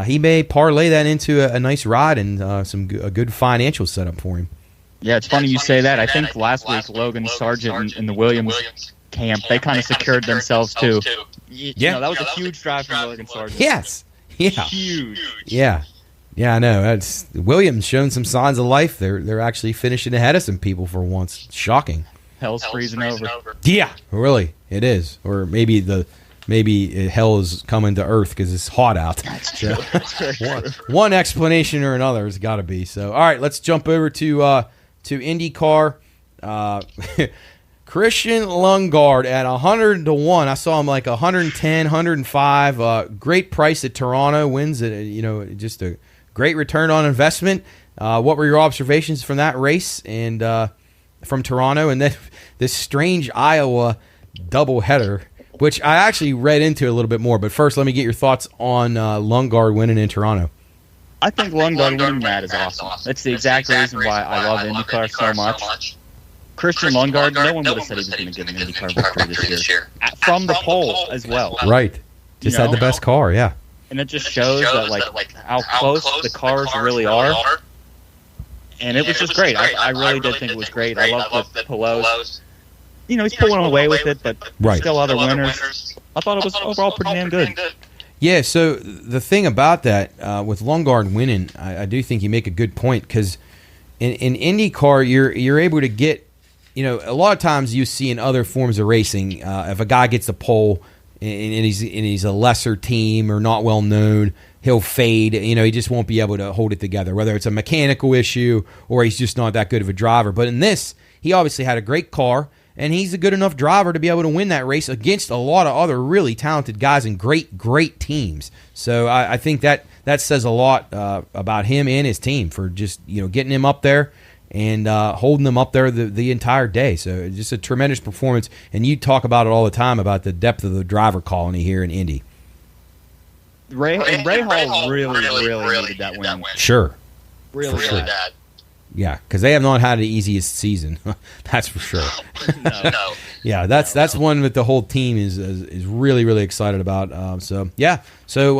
He may parlay that into a nice ride and a good financial setup for him. Yeah, it's funny you say that. I think last week Logan Sargent in the Williams camp, they kind of secured themselves too. Yeah, that was a huge drive from Logan Sargent. Yes, yeah, huge. Yeah, I know. That's Williams showing some signs of life. They're actually finishing ahead of some people for once. It's shocking. Hell's freezing over. Yeah, really, it is. Or maybe hell is coming to earth because it's hot out. That's true. That's true. One explanation or another has got to be. So, all right, let's jump over to Indy Car. Christian Lundgaard at 100-1. I saw him like 110, 105. Great price at Toronto. Wins at just a great return on investment. What were your observations from that race and from Toronto, and then this strange Iowa doubleheader, which I actually read into a little bit more. But first, let me get your thoughts on Lundgaard winning in Toronto. I think Lundgaard winning that is awesome. That's the exact reason why I love IndyCar so much. Christian Lundgaard, no one would have said he was going to get an IndyCar victory this year. From the polls as well. Right. Just had the best car, yeah. And it just shows that like how close the cars really are. And it was just great. I really did think it was great. I love the Pelot's. He's pulling away with it, but still other winners. I thought it was overall pretty damn good. Yeah, so the thing about that, with Lundgaard winning, I do think you make a good point, because in IndyCar, you're able to get, a lot of times you see in other forms of racing, if a guy gets the pole and he's a lesser team or not well known, he'll fade. He just won't be able to hold it together, whether it's a mechanical issue or he's just not that good of a driver. But in this, he obviously had a great car, and he's a good enough driver to be able to win that race against a lot of other really talented guys and great teams. So I think that says a lot about him and his team for just getting him up there and holding them up there the entire day. So just a tremendous performance. And you talk about it all the time about the depth of the driver colony here in Indy. Ray Hall really needed that win. Sure. Really bad. Yeah, because they have not had the easiest season. That's for sure. No. Yeah, that's one that the whole team is really excited about. So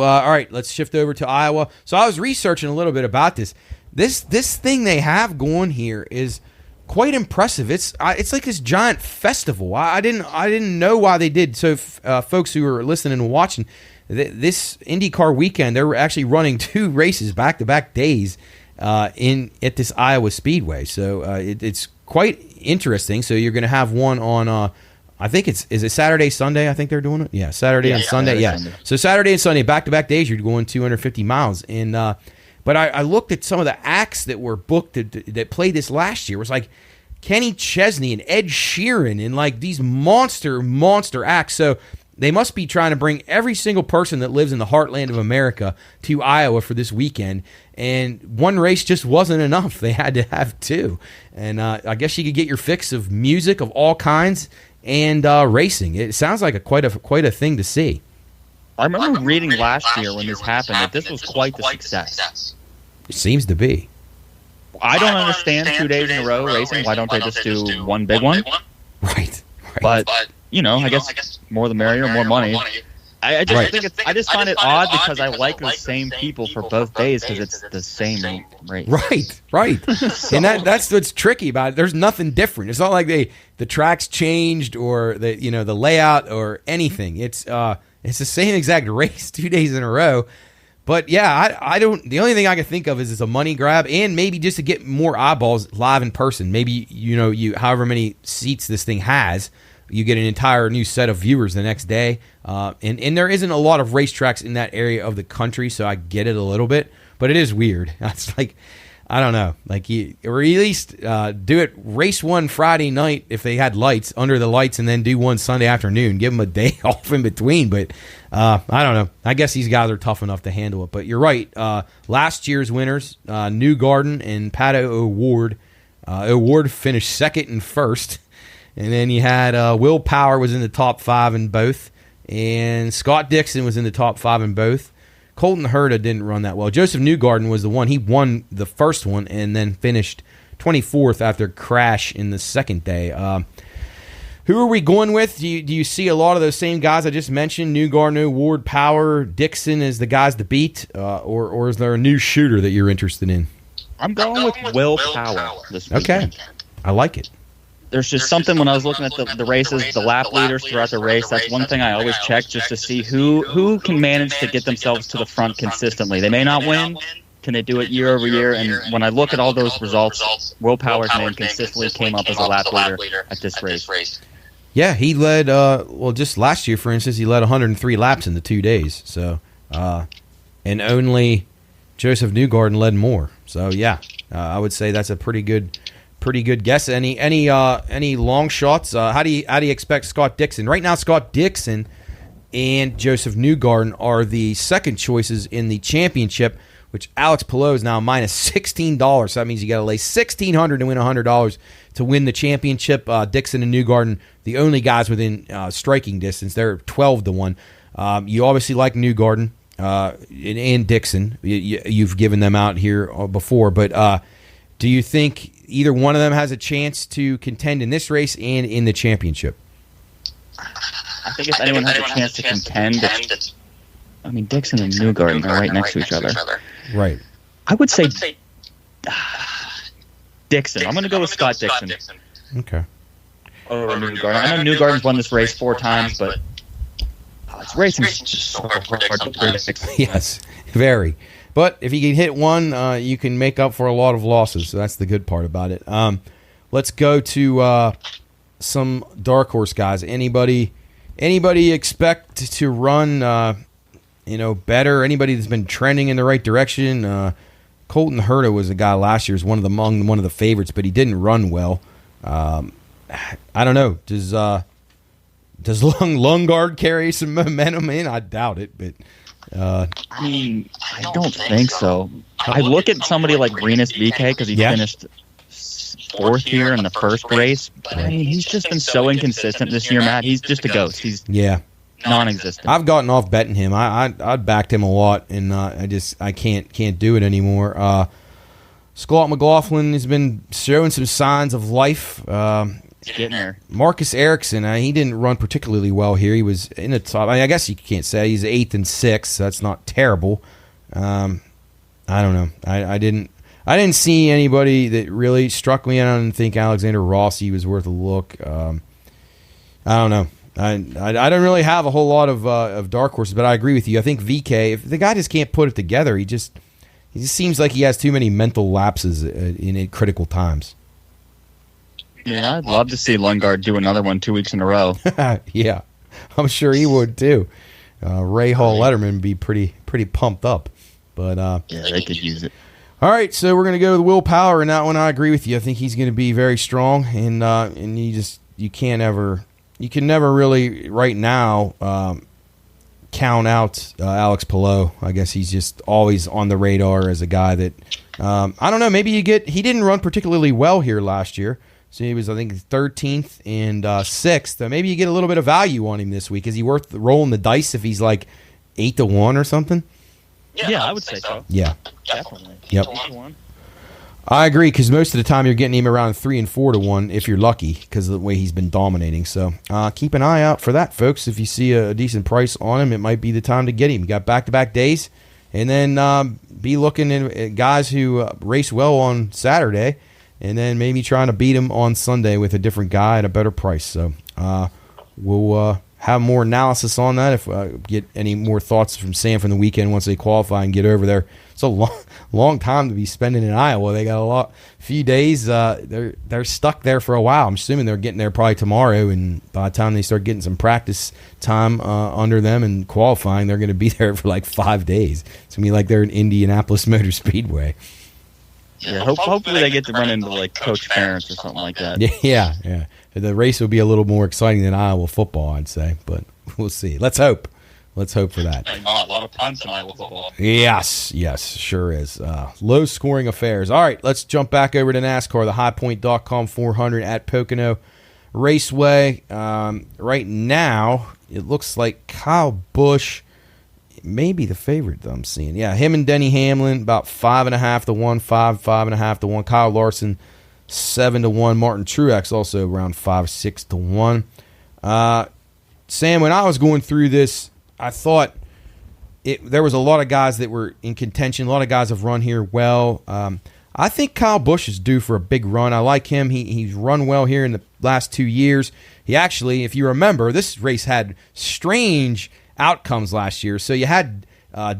all right, let's shift over to Iowa. So I was researching a little bit about this. This thing they have going here is quite impressive. It's like this giant festival. I didn't know why they did. So folks who are listening and watching, this IndyCar weekend, they're actually running 2 races back-to-back days at this Iowa Speedway. So it's quite interesting. So you're going to have one on I think is it Saturday, Sunday? I think they're doing it. Yeah, Saturday and Sunday. Yeah. Sunday. So Saturday and Sunday, back-to-back days, you're going 250 miles. And but I looked at some of the acts that were booked that played this last year. It was like Kenny Chesney and Ed Sheeran and like these monster acts. So they must be trying to bring every single person that lives in the heartland of America to Iowa for this weekend. And one race just wasn't enough. They had to have 2. And I guess you could get your fix of music of all kinds and racing. It sounds like quite a thing to see. I remember reading last year when this happened that this was quite the success. It seems to be. I don't understand 2 days in a row racing. Why don't they just do one big one? Right. But I guess more the merrier, more money. I just find it odd because I like the same people for both days because it's the same race. Right. And that's what's tricky about it. There's nothing different. It's not like the tracks changed or the layout or anything. It's the same exact race 2 days in a row. But yeah, I don't. The only thing I can think of is it's a money grab, and maybe just to get more eyeballs live in person. Maybe you however many seats this thing has, you get an entire new set of viewers the next day. And there isn't a lot of racetracks in that area of the country, so I get it a little bit. But it is weird. It's like I don't know. Like, or at least do it race one Friday night if they had lights, under the lights, and then do one Sunday afternoon. Give them a day off in between. But I don't know. I guess these guys are tough enough to handle it. But you're right. Last year's winners, Newgarden and Pato O'Ward. O'Ward finished second and first. And then you had Will Power was in the top 5 in both. And Scott Dixon was in the top 5 in both. Colton Herta didn't run that well. Joseph Newgarden was the one. He won the first one and then finished 24th after a crash in the second day. Who are we going with? Do you see a lot of those same guys I just mentioned? Newgarden, Ward, Power, Dixon as the guys to beat? Or is there a new shooter that you're interested in? I'm going with Will Power this weekend. Okay. I like it. There's just something when I was looking at the races, the lap leaders throughout the race, that's one thing I always check just to see who can manage to get themselves to the front consistently. They may not win. Can they do it year over year? And when I look at all those results, Will Power's name consistently came up as a lap leader at this race. Yeah, he led, just last year, for instance, he led 103 laps in the 2 days. So, and only Joseph Newgarden led more. So, yeah, I would say that's a pretty good guess. Any long shots? How do you expect Scott Dixon? Right now, Scott Dixon and Joseph Newgarden are the second choices in the championship, which Alex Palou is now minus $16. So that means you got to lay $1,600 to win $100 to win the championship. Dixon and Newgarden, the only guys within striking distance. They're 12-1. You obviously like Newgarden and Dixon. You've given them out here before, but do you think either one of them has a chance to contend in this race and in the championship? I think if anyone has a chance to contend, Dixon and Newgarden are right next to each other. Right. I would say Dixon. I'm going to go with Scott Dixon. Okay. Over Newgarden. I know Newgarden's won this race 4 times, but it's racing just so hard to predict. Yes, very. But if you can hit one, you can make up for a lot of losses. So that's the good part about it. Let's go to some dark horse guys. Anybody expect to run, better? Anybody that's been trending in the right direction? Colton Herta was a guy last year, was one of the favorites, but he didn't run well. I don't know. Does Lundgaard carry some momentum in? I doubt it, but. I don't think so. I look at somebody like Rinus VeeKay because he finished 4th here in the first race. But he's just been so inconsistent this year, Matt. He's just a ghost. He's non-existent. I've gotten off betting him. I backed him a lot, and I can't do it anymore. Scott McLaughlin has been showing some signs of life. Getting there. Marcus Ericsson, he didn't run particularly well here. He was in the top. I guess you can't say he's 8th and 6th. So that's not terrible. I don't know. I didn't see anybody that really struck me. I don't think Alexander Rossi was worth a look. I don't know. I don't really have a whole lot of dark horses, but I agree with you. I think VeeKay, if the guy just can't put it together, he just seems like he has too many mental lapses in critical times. Yeah, I'd love to see Lundgaard do another one 2 weeks in a row. Yeah, I'm sure he would too. Ray Hall Letterman would be pretty pumped up. But yeah, they could use it. All right, so we're gonna go with Will Power, and that one I agree with you. I think he's gonna be very strong, and you can never really right now count out Alex Palou. I guess he's just always on the radar as a guy that I don't know. Maybe he didn't run particularly well here last year. So he was, I think, 13th and 6th. So maybe you get a little bit of value on him this week. Is he worth rolling the dice if he's like 8-1 or something? Yeah, I would say so. Yeah, definitely. Yep. 8-1. I agree, because most of the time you're getting him around 3 and 4-1 if you're lucky, because of the way he's been dominating. So keep an eye out for that, folks. If you see a decent price on him, it might be the time to get him. You got back-to-back days, and then be looking at guys who race well on Saturday, and then maybe trying to beat him on Sunday with a different guy at a better price. So we'll have more analysis on that if I get any more thoughts from Sam from the weekend once they qualify and get over there. It's a long time to be spending in Iowa. They got few days. They're stuck there for a while. I'm assuming they're getting there probably tomorrow, and by the time they start getting some practice time under them and qualifying, they're going to be there for like 5 days. It's going to be like they're in Indianapolis Motor Speedway. Yeah, hopefully they get to run into like Coach Ferentz or something like that. Yeah. The race will be a little more exciting than Iowa football, I'd say, but we'll see. Let's hope for that. A lot of punts in Iowa football. Yes, sure is. Low-scoring affairs. All right, let's jump back over to NASCAR, the highpoint.com 400 at Pocono Raceway. Right now, it looks like Kyle Busch may be the favorite that I'm seeing. Yeah, him and Denny Hamlin, about 5.5 to 1, 5.5 to 1. Kyle Larson, 7 to 1. Martin Truex also around 5-6 to 1. Sam, when I was going through this, I thought there was a lot of guys that were in contention. A lot of guys have run here well. I think Kyle Busch is due for a big run. I like him. He's run well here in the last 2 years. He actually, if you remember, this race had strange outcomes last year. So you had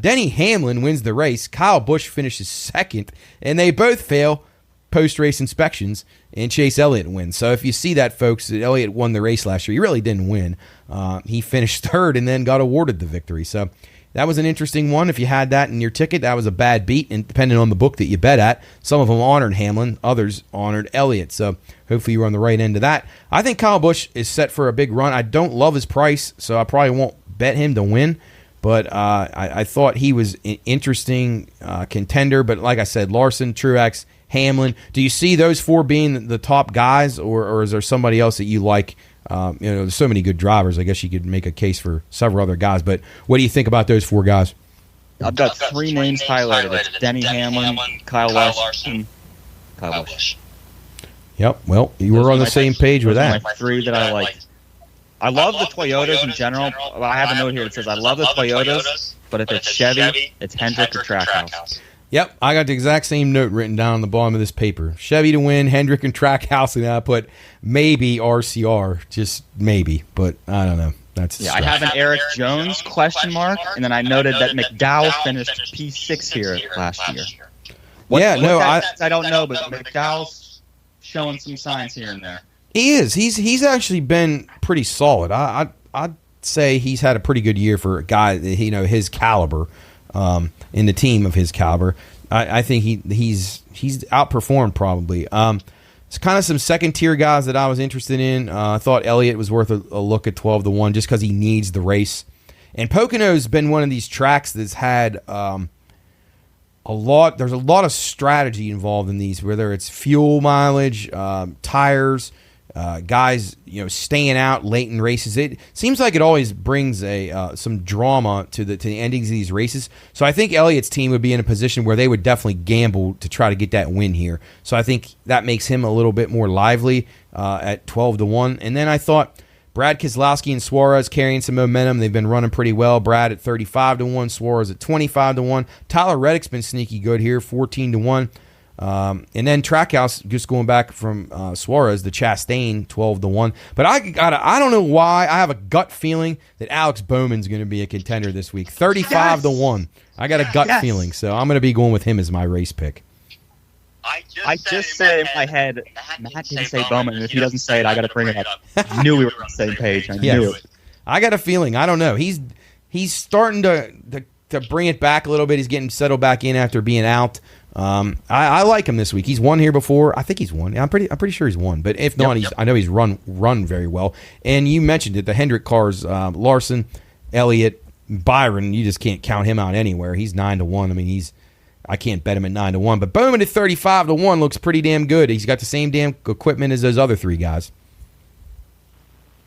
Denny Hamlin wins the race. Kyle Busch finishes second, and they both fail post-race inspections, and Chase Elliott wins. So if you see that, folks, Elliott won the race last year. He really didn't win. He finished third and then got awarded the victory. So that was an interesting one. If you had that in your ticket, that was a bad beat, and depending on the book that you bet at, some of them honored Hamlin, others honored Elliott. So hopefully you were on the right end of that. I think Kyle Busch is set for a big run. I don't love his price, so I probably won't bet him to win. But I thought he was an interesting contender. But like I said, Larson, Truex, Hamlin. Do you see those four being the top guys, or is there somebody else that you like? There's so many good drivers. I guess you could make a case for several other guys. But what do you think about those four guys? I've got three names highlighted. It's Denny Hamlin, Kyle Larson, Kyle Busch. Yep. Well, you were on the same page with that. My three that I like. I love the Toyotas in general. I have a note here that says I love the Toyotas, but if it's Chevy, it's Hendrick or Trackhouse. Yep, I got the exact same note written down on the bottom of this paper. Chevy to win, Hendrick and Trackhouse, and I put maybe RCR, just maybe, but I don't know. I have an Eric Jones question mark, and then I noted that McDowell finished P6 here last year. I don't know, but McDowell's showing some signs here and there. He is. He's actually been pretty solid. I'd say he's had a pretty good year for a guy that, his caliber. In the team of his caliber, I think he's outperformed probably. It's kind of some second tier guys that I was interested in. I thought Elliott was worth a look at 12 to 1 just because he needs the race. And Pocono's been one of these tracks that's had there's a lot of strategy involved in these, whether it's fuel mileage, tires, guys, staying out late in races. It seems like it always brings some drama to the endings of these races. So I think Elliott's team would be in a position where they would definitely gamble to try to get that win here. So I think that makes him a little bit more lively at 12 to 1. And then I thought Brad Keselowski and Suarez carrying some momentum. They've been running pretty well. Brad at 35 to 1, Suarez at 25 to 1. Tyler Reddick's been sneaky good here, 14 to 1. And then Trackhouse, just going back from Suarez, the Chastain, 12 to 1. But I don't know why. I have a gut feeling that Alex Bowman's going to be a contender this week. 35 to 1. I got a gut feeling, so I'm going to be going with him as my race pick. I just said in my head, Matt didn't say Bowman, and if he doesn't say it, I got to bring it up. I knew we were on the same page. I knew it. I got a feeling. I don't know. He's starting to bring it back a little bit. He's getting settled back in after being out. I like him this week. He's won here before. I think he's won. I'm pretty sure he's won. But if not, I know he's run very well. And you mentioned it, the Hendrick cars, Larson, Elliott, Byron. You just can't count him out anywhere. He's 9 to 1. I mean, I can't bet him at 9 to 1. But Bowman at 35 to 1 looks pretty damn good. He's got the same damn equipment as those other three guys.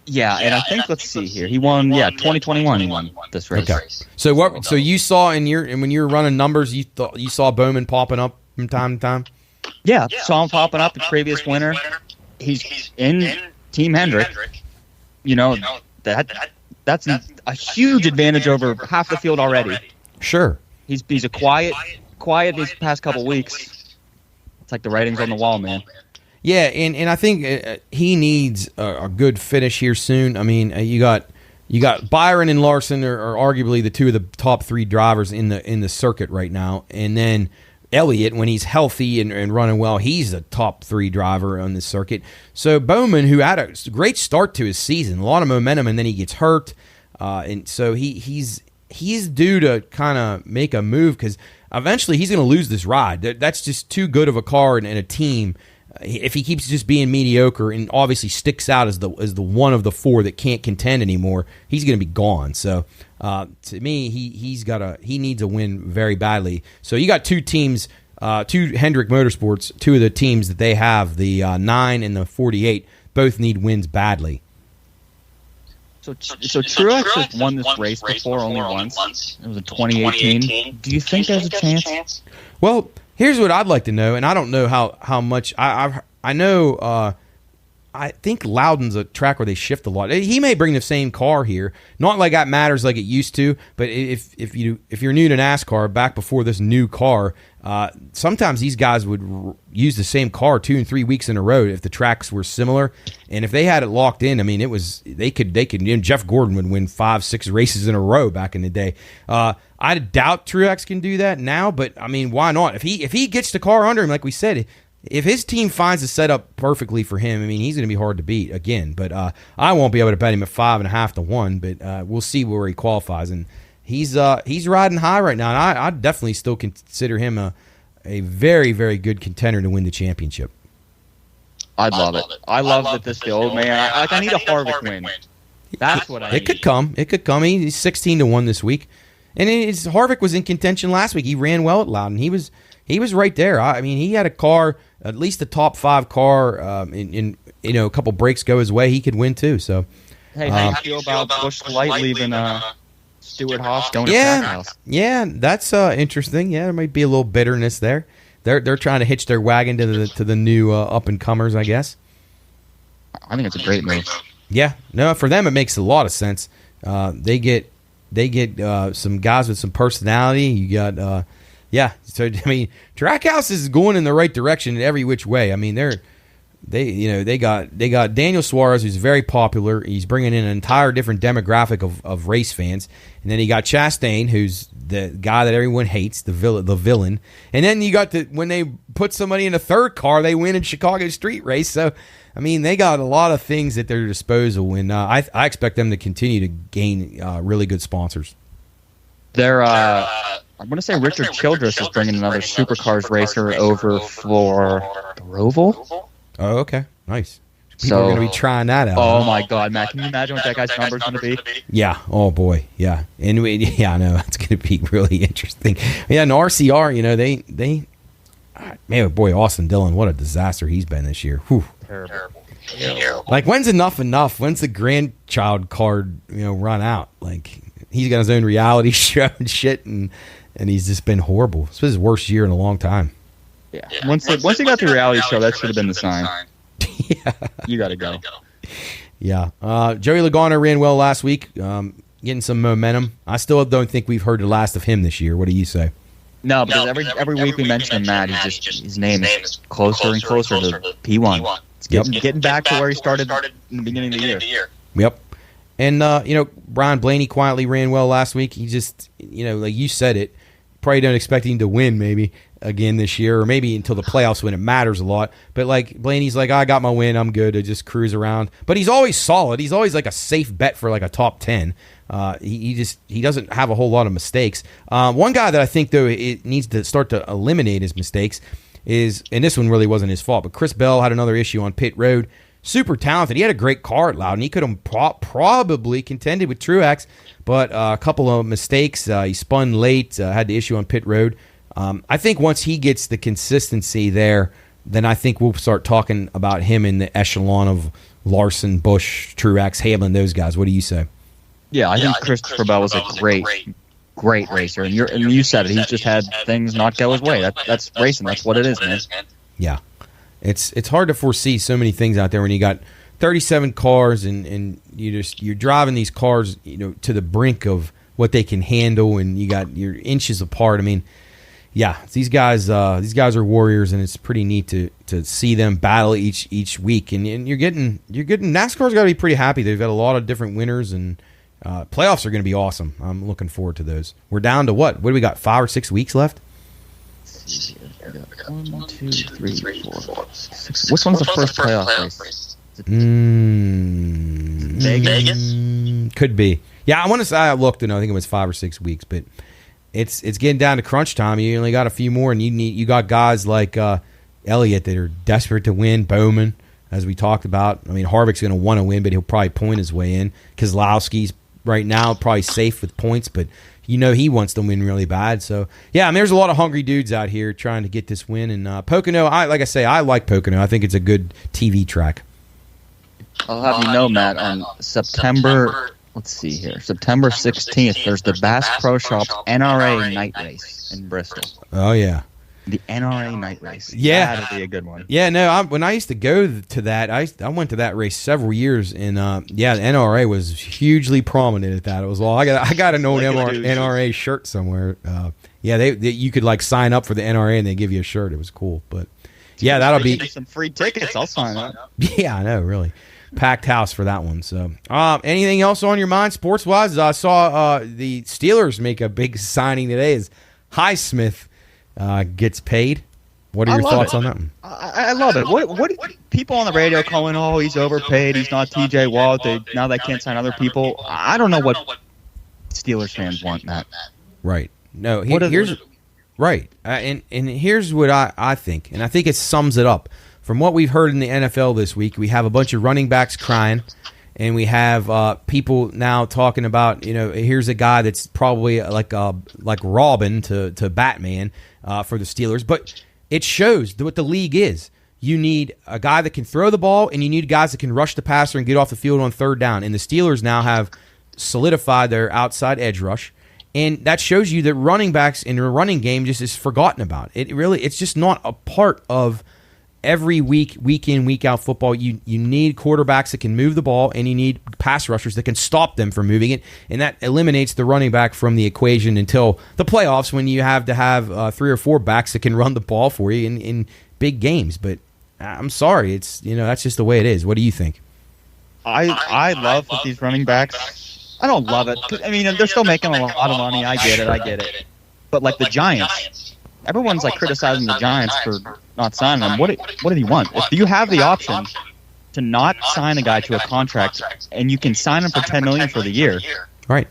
Yeah, and I think let's see here. He won 2021 he won this race. Okay. So you saw when you were running numbers, you saw Bowman popping up from time to time? Yeah, saw him popping up the previous winter. He's in Team Hendrick. That's a huge advantage over half the field already. Sure. He's a quiet these past couple weeks. It's like the writing's on the wall, man. Yeah, and I think he needs a good finish here soon. I mean, you got Byron and Larson are arguably the two of the top three drivers in the circuit right now, and then Elliott, when he's healthy and running well, he's the top three driver on the circuit. So Bowman, who had a great start to his season, a lot of momentum, and then he gets hurt, and so he's he's due to kind of make a move because eventually he's going to lose this ride. That's just too good of a car and a team. If he keeps just being mediocre and obviously sticks out as the one of the four that can't contend anymore, he's going to be gone. So to me, he needs a win very badly. So you got two teams, two Hendrick Motorsports, two of the teams that they have, the 9 and the 48, both need wins badly. So Truex has won this race before only once. It was in 2018. Do you think there's a chance? Well, here's what I'd like to know, and I don't know how much I know. I think Loudon's a track where they shift a lot. He may bring the same car here. Not like that matters like it used to, but if you're new to NASCAR, back before this new car, sometimes these guys would use the same car 2 and 3 weeks in a row if the tracks were similar. And if they had it locked in, I mean, they could. Jeff Gordon would win 5-6 races in a row back in the day. I doubt Truex can do that now, but I mean, why not? If he gets the car under him, like we said, if his team finds a setup perfectly for him, I mean, he's going to be hard to beat again. But I won't be able to bet him at 5.5 to 1. But we'll see where he qualifies, and he's riding high right now. And I definitely still consider him a very, very good contender to win the championship. I'd love it. I love that this is the old man. I need a Harvick win. That's what I need. It could come. He's 16 to 1 this week, and Harvick was in contention last week. He ran well at Loudon. He was right there. I mean, he had a car, at least a top 5 car. In a couple breaks go his way, he could win too. So, hey, how do you feel about Busch Light leaving Stewart Haas going to Trackhouse? Yeah, that's interesting. Yeah, there might be a little bitterness there. They're trying to hitch their wagon to the new up and comers, I guess. I think it's a great move. Yeah, no, for them it makes a lot of sense. They get some guys with some personality. You got. Yeah, so I mean, Trackhouse is going in the right direction in every which way. I mean, they got Daniel Suarez, who's very popular. He's bringing in an entire different demographic of race fans, and then you got Chastain, who's the guy that everyone hates, the villain. And then you got when they put somebody in a third car, they win in Chicago street race. So I mean, they got a lot of things at their disposal, and I expect them to continue to gain really good sponsors. They're I'm going to say Richard Childress is bringing another supercars racer over for the Roval. Oh, okay. Nice. People are going to be trying that out. Oh, my God, Matt. Can you imagine what that guy's number is going to be? Yeah. Oh, boy. Yeah. And I know. It's going to be really interesting. Yeah, and RCR, they man, boy, Austin Dillon, what a disaster he's been this year. Whew. Terrible. Like, when's enough? When's the grandchild card, run out? Like, he's got his own reality show and shit, and he's just been horrible. This was his worst year in a long time. Yeah. Once he got the reality show, that should have been the sign. Yeah. You got to go. Yeah. Joey Logano ran well last week, getting some momentum. I still don't think we've heard the last of him this year. What do you say? No, because every week we mention him, Matt, his name is closer and closer to P1. It's getting back to where he started in the beginning of the year. Yep. And, Brian Blaney quietly ran well last week. He just, like you said it, probably don't expect him to win maybe again this year, or maybe until the playoffs when it matters a lot. But, like, Blaney's like, I got my win. I'm good to just cruise around. But he's always solid. He's always like a safe bet for like a top 10. He doesn't have a whole lot of mistakes. One guy that I think, though, it needs to start to eliminate his mistakes is, and this one really wasn't his fault, but Chris Bell had another issue on pit road. Super talented. He had a great car at Loudon. He could have probably contended with Truex, but a couple of mistakes. He spun late, had the issue on pit road. I think once he gets the consistency there, then I think we'll start talking about him in the echelon of Larson, Busch, Truex, Hamlin, those guys. What do you say? Yeah, I think Christopher Bell was a great racer, and you said it. He's just had things not go his way. That's racing. That's what it is, man. Yeah. It's hard to foresee so many things out there when you got 37 cars and you're driving these cars to the brink of what they can handle, and you got your inches apart. I mean, yeah, these guys are warriors, and it's pretty neat to see them battle each week. And you're getting NASCAR's got to be pretty happy. They've got a lot of different winners, and playoffs are going to be awesome. I'm looking forward to those. We're down to what do we got? 5 or 6 weeks left. 1, 2, 3, 4, 6. Which one's the first playoff race? Vegas? Could be. Yeah, I want to say I looked, and I think it was 5 or 6 weeks, but it's getting down to crunch time. You only got a few more, and you got guys like Elliott that are desperate to win. Bowman, as we talked about. I mean, Harvick's going to want to win, but he'll probably point his way in. Keselowski's right now probably safe with points, but he wants to win really bad. So, yeah, I mean, there's a lot of hungry dudes out here trying to get this win. And Pocono, like I say, I like Pocono. I think it's a good TV track. I'll have you know, Matt, on September 16th, there's the Bass Pro Shops NRA night race in Bristol. Oh, yeah. The NRA night race. Yeah. That'll be a good one. Yeah, no, when I used to go to that, I went to that race several years, and the NRA was hugely prominent at that. It was I got an old NRA shirt somewhere. You could like sign up for the NRA and they give you a shirt. It was cool, but yeah, that'll be some free tickets. I'll sign up. Yeah, I know, really. Packed house for that one. So, anything else on your mind sports wise? I saw the Steelers make a big signing today. As Highsmith gets paid. What are your thoughts on that one? I love it. What people on the radio calling? Oh, he's overpaid. He's not T.J. Watt. Now they can't sign other people. I don't know what Steelers fans want, Matt. Right. No. Here's right. And here's what I think, and I think it sums it up. From what we've heard in the NFL this week, we have a bunch of running backs crying, and we have people now talking about, here's a guy that's probably like Robin to Batman for the Steelers. But it shows what the league is. You need a guy that can throw the ball, and you need guys that can rush the passer and get off the field on third down. And the Steelers now have solidified their outside edge rush. And that shows you that running backs in a running game just is forgotten about. It's just not a part of every week in, week out football. You need quarterbacks that can move the ball, and you need pass rushers that can stop them from moving it, and that eliminates the running back from the equation until the playoffs, when you have to have 3 or 4 backs that can run the ball for you in big games. But I'm sorry, it's that's just the way it is. What do you think? I love that these running backs. I don't love it. I mean, they're still making a lot of money. I get it. But like the Giants, everyone's like criticizing the Giants for not signing them. What do you want? If you have the option to not sign a guy to a contract and you can sign him for $10 million for the year, right?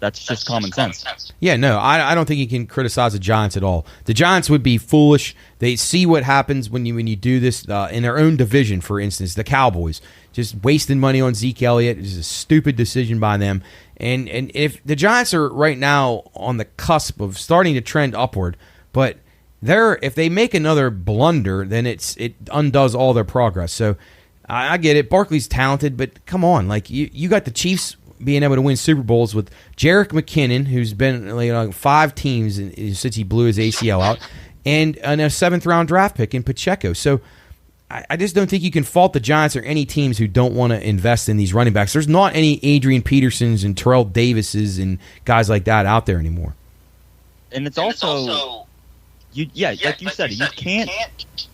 That's just common sense. Yeah, no, I don't think you can criticize the Giants at all. The Giants would be foolish. They see what happens when you do this in their own division. For instance, the Cowboys just wasting money on Zeke Elliott is a stupid decision by them. And if the Giants are right now on the cusp of starting to trend upward, but if they make another blunder, then it undoes all their progress. So I get it. Barkley's talented, but come on, like you got the Chiefs being able to win Super Bowls with Jerick McKinnon, who's been on 5 teams since he blew his ACL out, and a 7th-round draft pick in Pacheco. So I just don't think you can fault the Giants or any teams who don't want to invest in these running backs. There's not any Adrian Petersons and Terrell Davises and guys like that out there anymore. And it's also like you said, you can't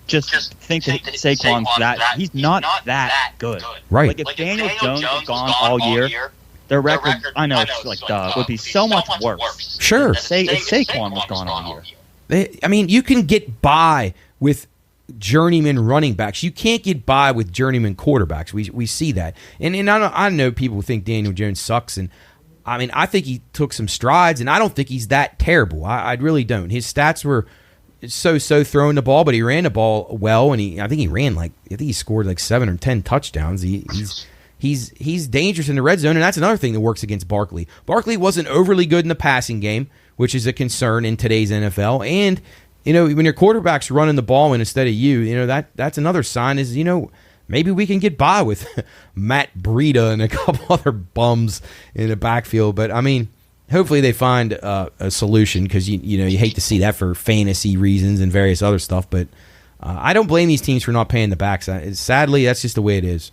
just think that Saquon's he's not that good. Right. Like if Daniel Jones is gone all year, their record, I know it's like would be so much worse. Sure. If Saquon was gone all year. You can get by with journeyman running backs. You can't get by with journeyman quarterbacks. We see that. And I know people think Daniel Jones sucks, and I think he took some strides, and I don't think he's that terrible. I really don't. His stats were so throwing the ball, but he ran the ball well, and I think he scored like 7 or 10 touchdowns. He's dangerous in the red zone, and that's another thing that works against Barkley. Barkley wasn't overly good in the passing game, which is a concern in today's NFL. And when your quarterback's running the ball instead of you, that's another sign is maybe we can get by with Matt Breida and a couple other bums in the backfield. But hopefully they find a solution, because you hate to see that for fantasy reasons and various other stuff. But I don't blame these teams for not paying the backs. Sadly, that's just the way it is.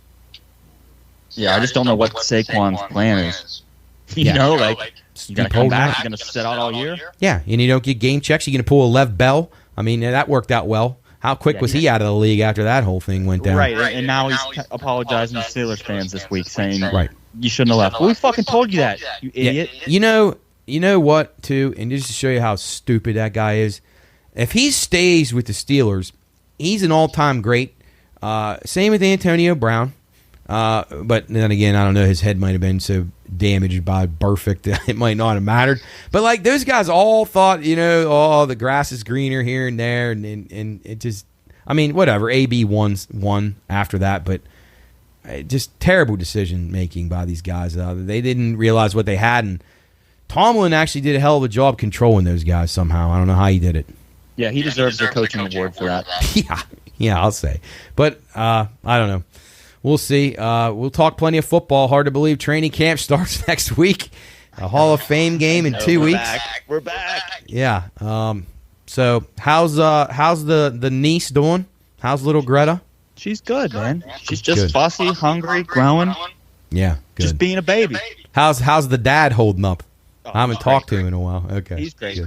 Yeah, I just don't know what Saquon's plan is. You gonna come back, you're gonna sit out all year. Yeah, and you don't get game checks. You're gonna pull a Lev Bell. That worked out well. How quick was he out of the league after that whole thing went down? Right, and now he's apologizing to Steelers fans this week, saying, "Right, you shouldn't have left." Well, we fucking told you that, you idiot. You know what, too, and just to show you how stupid that guy is, if he stays with the Steelers, he's an all-time great. Same with Antonio Brown. But then again, I don't know. His head might have been so damaged by Burfict that it might not have mattered. But like those guys all thought, the grass is greener here and there, and it just, I mean, whatever. AB won after that, but just terrible decision making by these guys. They didn't realize what they had, and Tomlin actually did a hell of a job controlling those guys somehow. I don't know how he did it. Yeah, he deserves a coaching award for that. Yeah, I'll say. But I don't know. We'll see. We'll talk plenty of football. Hard to believe training camp starts next week. A Hall of Fame game in 2 weeks. We're back. Yeah. So how's the niece doing? How's little Greta? She's good, man. She's just fussy, hungry, growing. Yeah, good. Just being a baby. How's the dad holding up? I haven't talked to him in a while. Okay. He's great.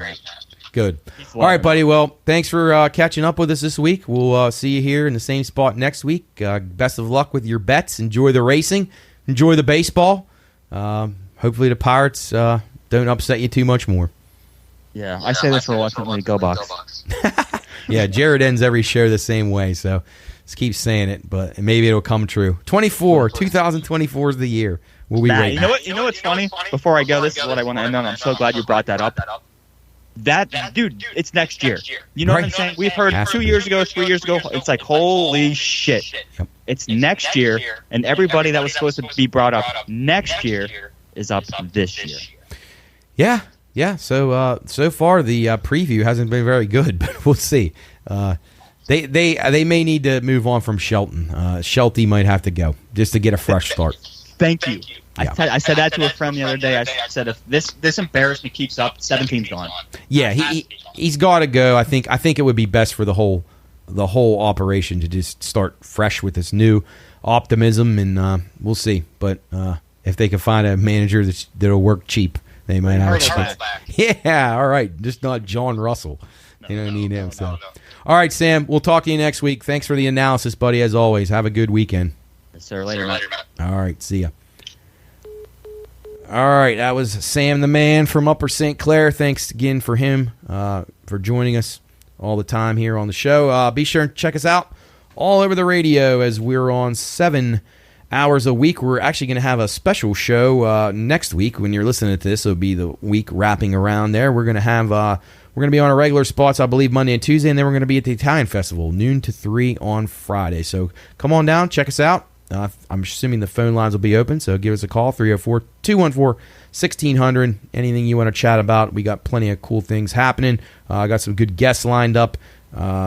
Good. All right, buddy. Well, thanks for catching up with us this week. We'll see you here in the same spot next week. Best of luck with your bets. Enjoy the racing. Enjoy the baseball. Hopefully the Pirates don't upset you too much more. Yeah, I say this reluctantly. Go Bucks. Yeah, Jared ends every show the same way, so just keep saying it, but maybe it'll come true. 2024 is the year. We'll be waiting. You know what's funny? Before I go, this is what I want to end on. I'm so glad you brought that up. Dude, it's next year. You know what I'm saying? We've heard 2 years ago, 3 years ago. It's like, holy shit. Yep. It's next year, and everybody that was supposed to be brought up next year is up this year. Yeah. So far the preview hasn't been very good, but we'll see. They may need to move on from Shelton. Shelty might have to go just to get a fresh start. Thank you. Yeah. I said that to a friend the other day. I said, if this embarrassment keeps up, 17's gone. Yeah, he's got to go. I think it would be best for the whole operation to just start fresh with this new optimism, and we'll see. But if they can find a manager that'll work cheap, they might have a chance. Yeah, all right. Just not John Russell. You don't need him. So, all right, Sam. We'll talk to you next week. Thanks for the analysis, buddy. As always, have a good weekend. Yes, sir. Later, Matt. All right, see ya. All right, that was Sam the Man from Upper St. Clair. Thanks again for him for joining us all the time here on the show. Be sure and check us out all over the radio as we're on 7 hours a week. We're actually going to have a special show next week. When you're listening to this, it'll be the week wrapping around there. We're going to have we're going to be on our regular spots, I believe, Monday and Tuesday, and then we're going to be at the Italian Festival, noon to 3 on Friday. So come on down, check us out. I'm assuming the phone lines will be open, so give us a call, 304-214-1600. Anything you want to chat about, we got plenty of cool things happening. I got some good guests lined up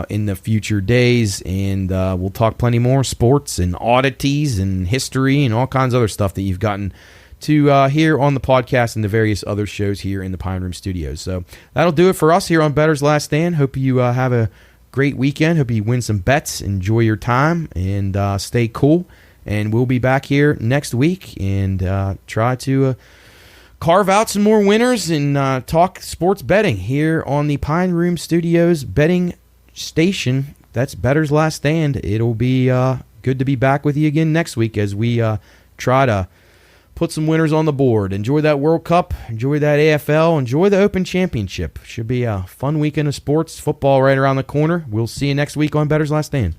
in the future days, and we'll talk plenty more sports and oddities and history and all kinds of other stuff that you've gotten to hear on the podcast and the various other shows here in the Pine Room Studios. So that'll do it for us here on Bettor's Last Stand. Hope you have a great weekend. Hope you win some bets. Enjoy your time and stay cool. And we'll be back here next week and try to carve out some more winners and talk sports betting here on the Pine Room Studios betting station. That's Bettor's Last Stand. It'll be good to be back with you again next week as we try to put some winners on the board. Enjoy that World Cup. Enjoy that AFL. Enjoy the Open Championship. Should be a fun weekend of sports. Football right around the corner. We'll see you next week on Bettor's Last Stand.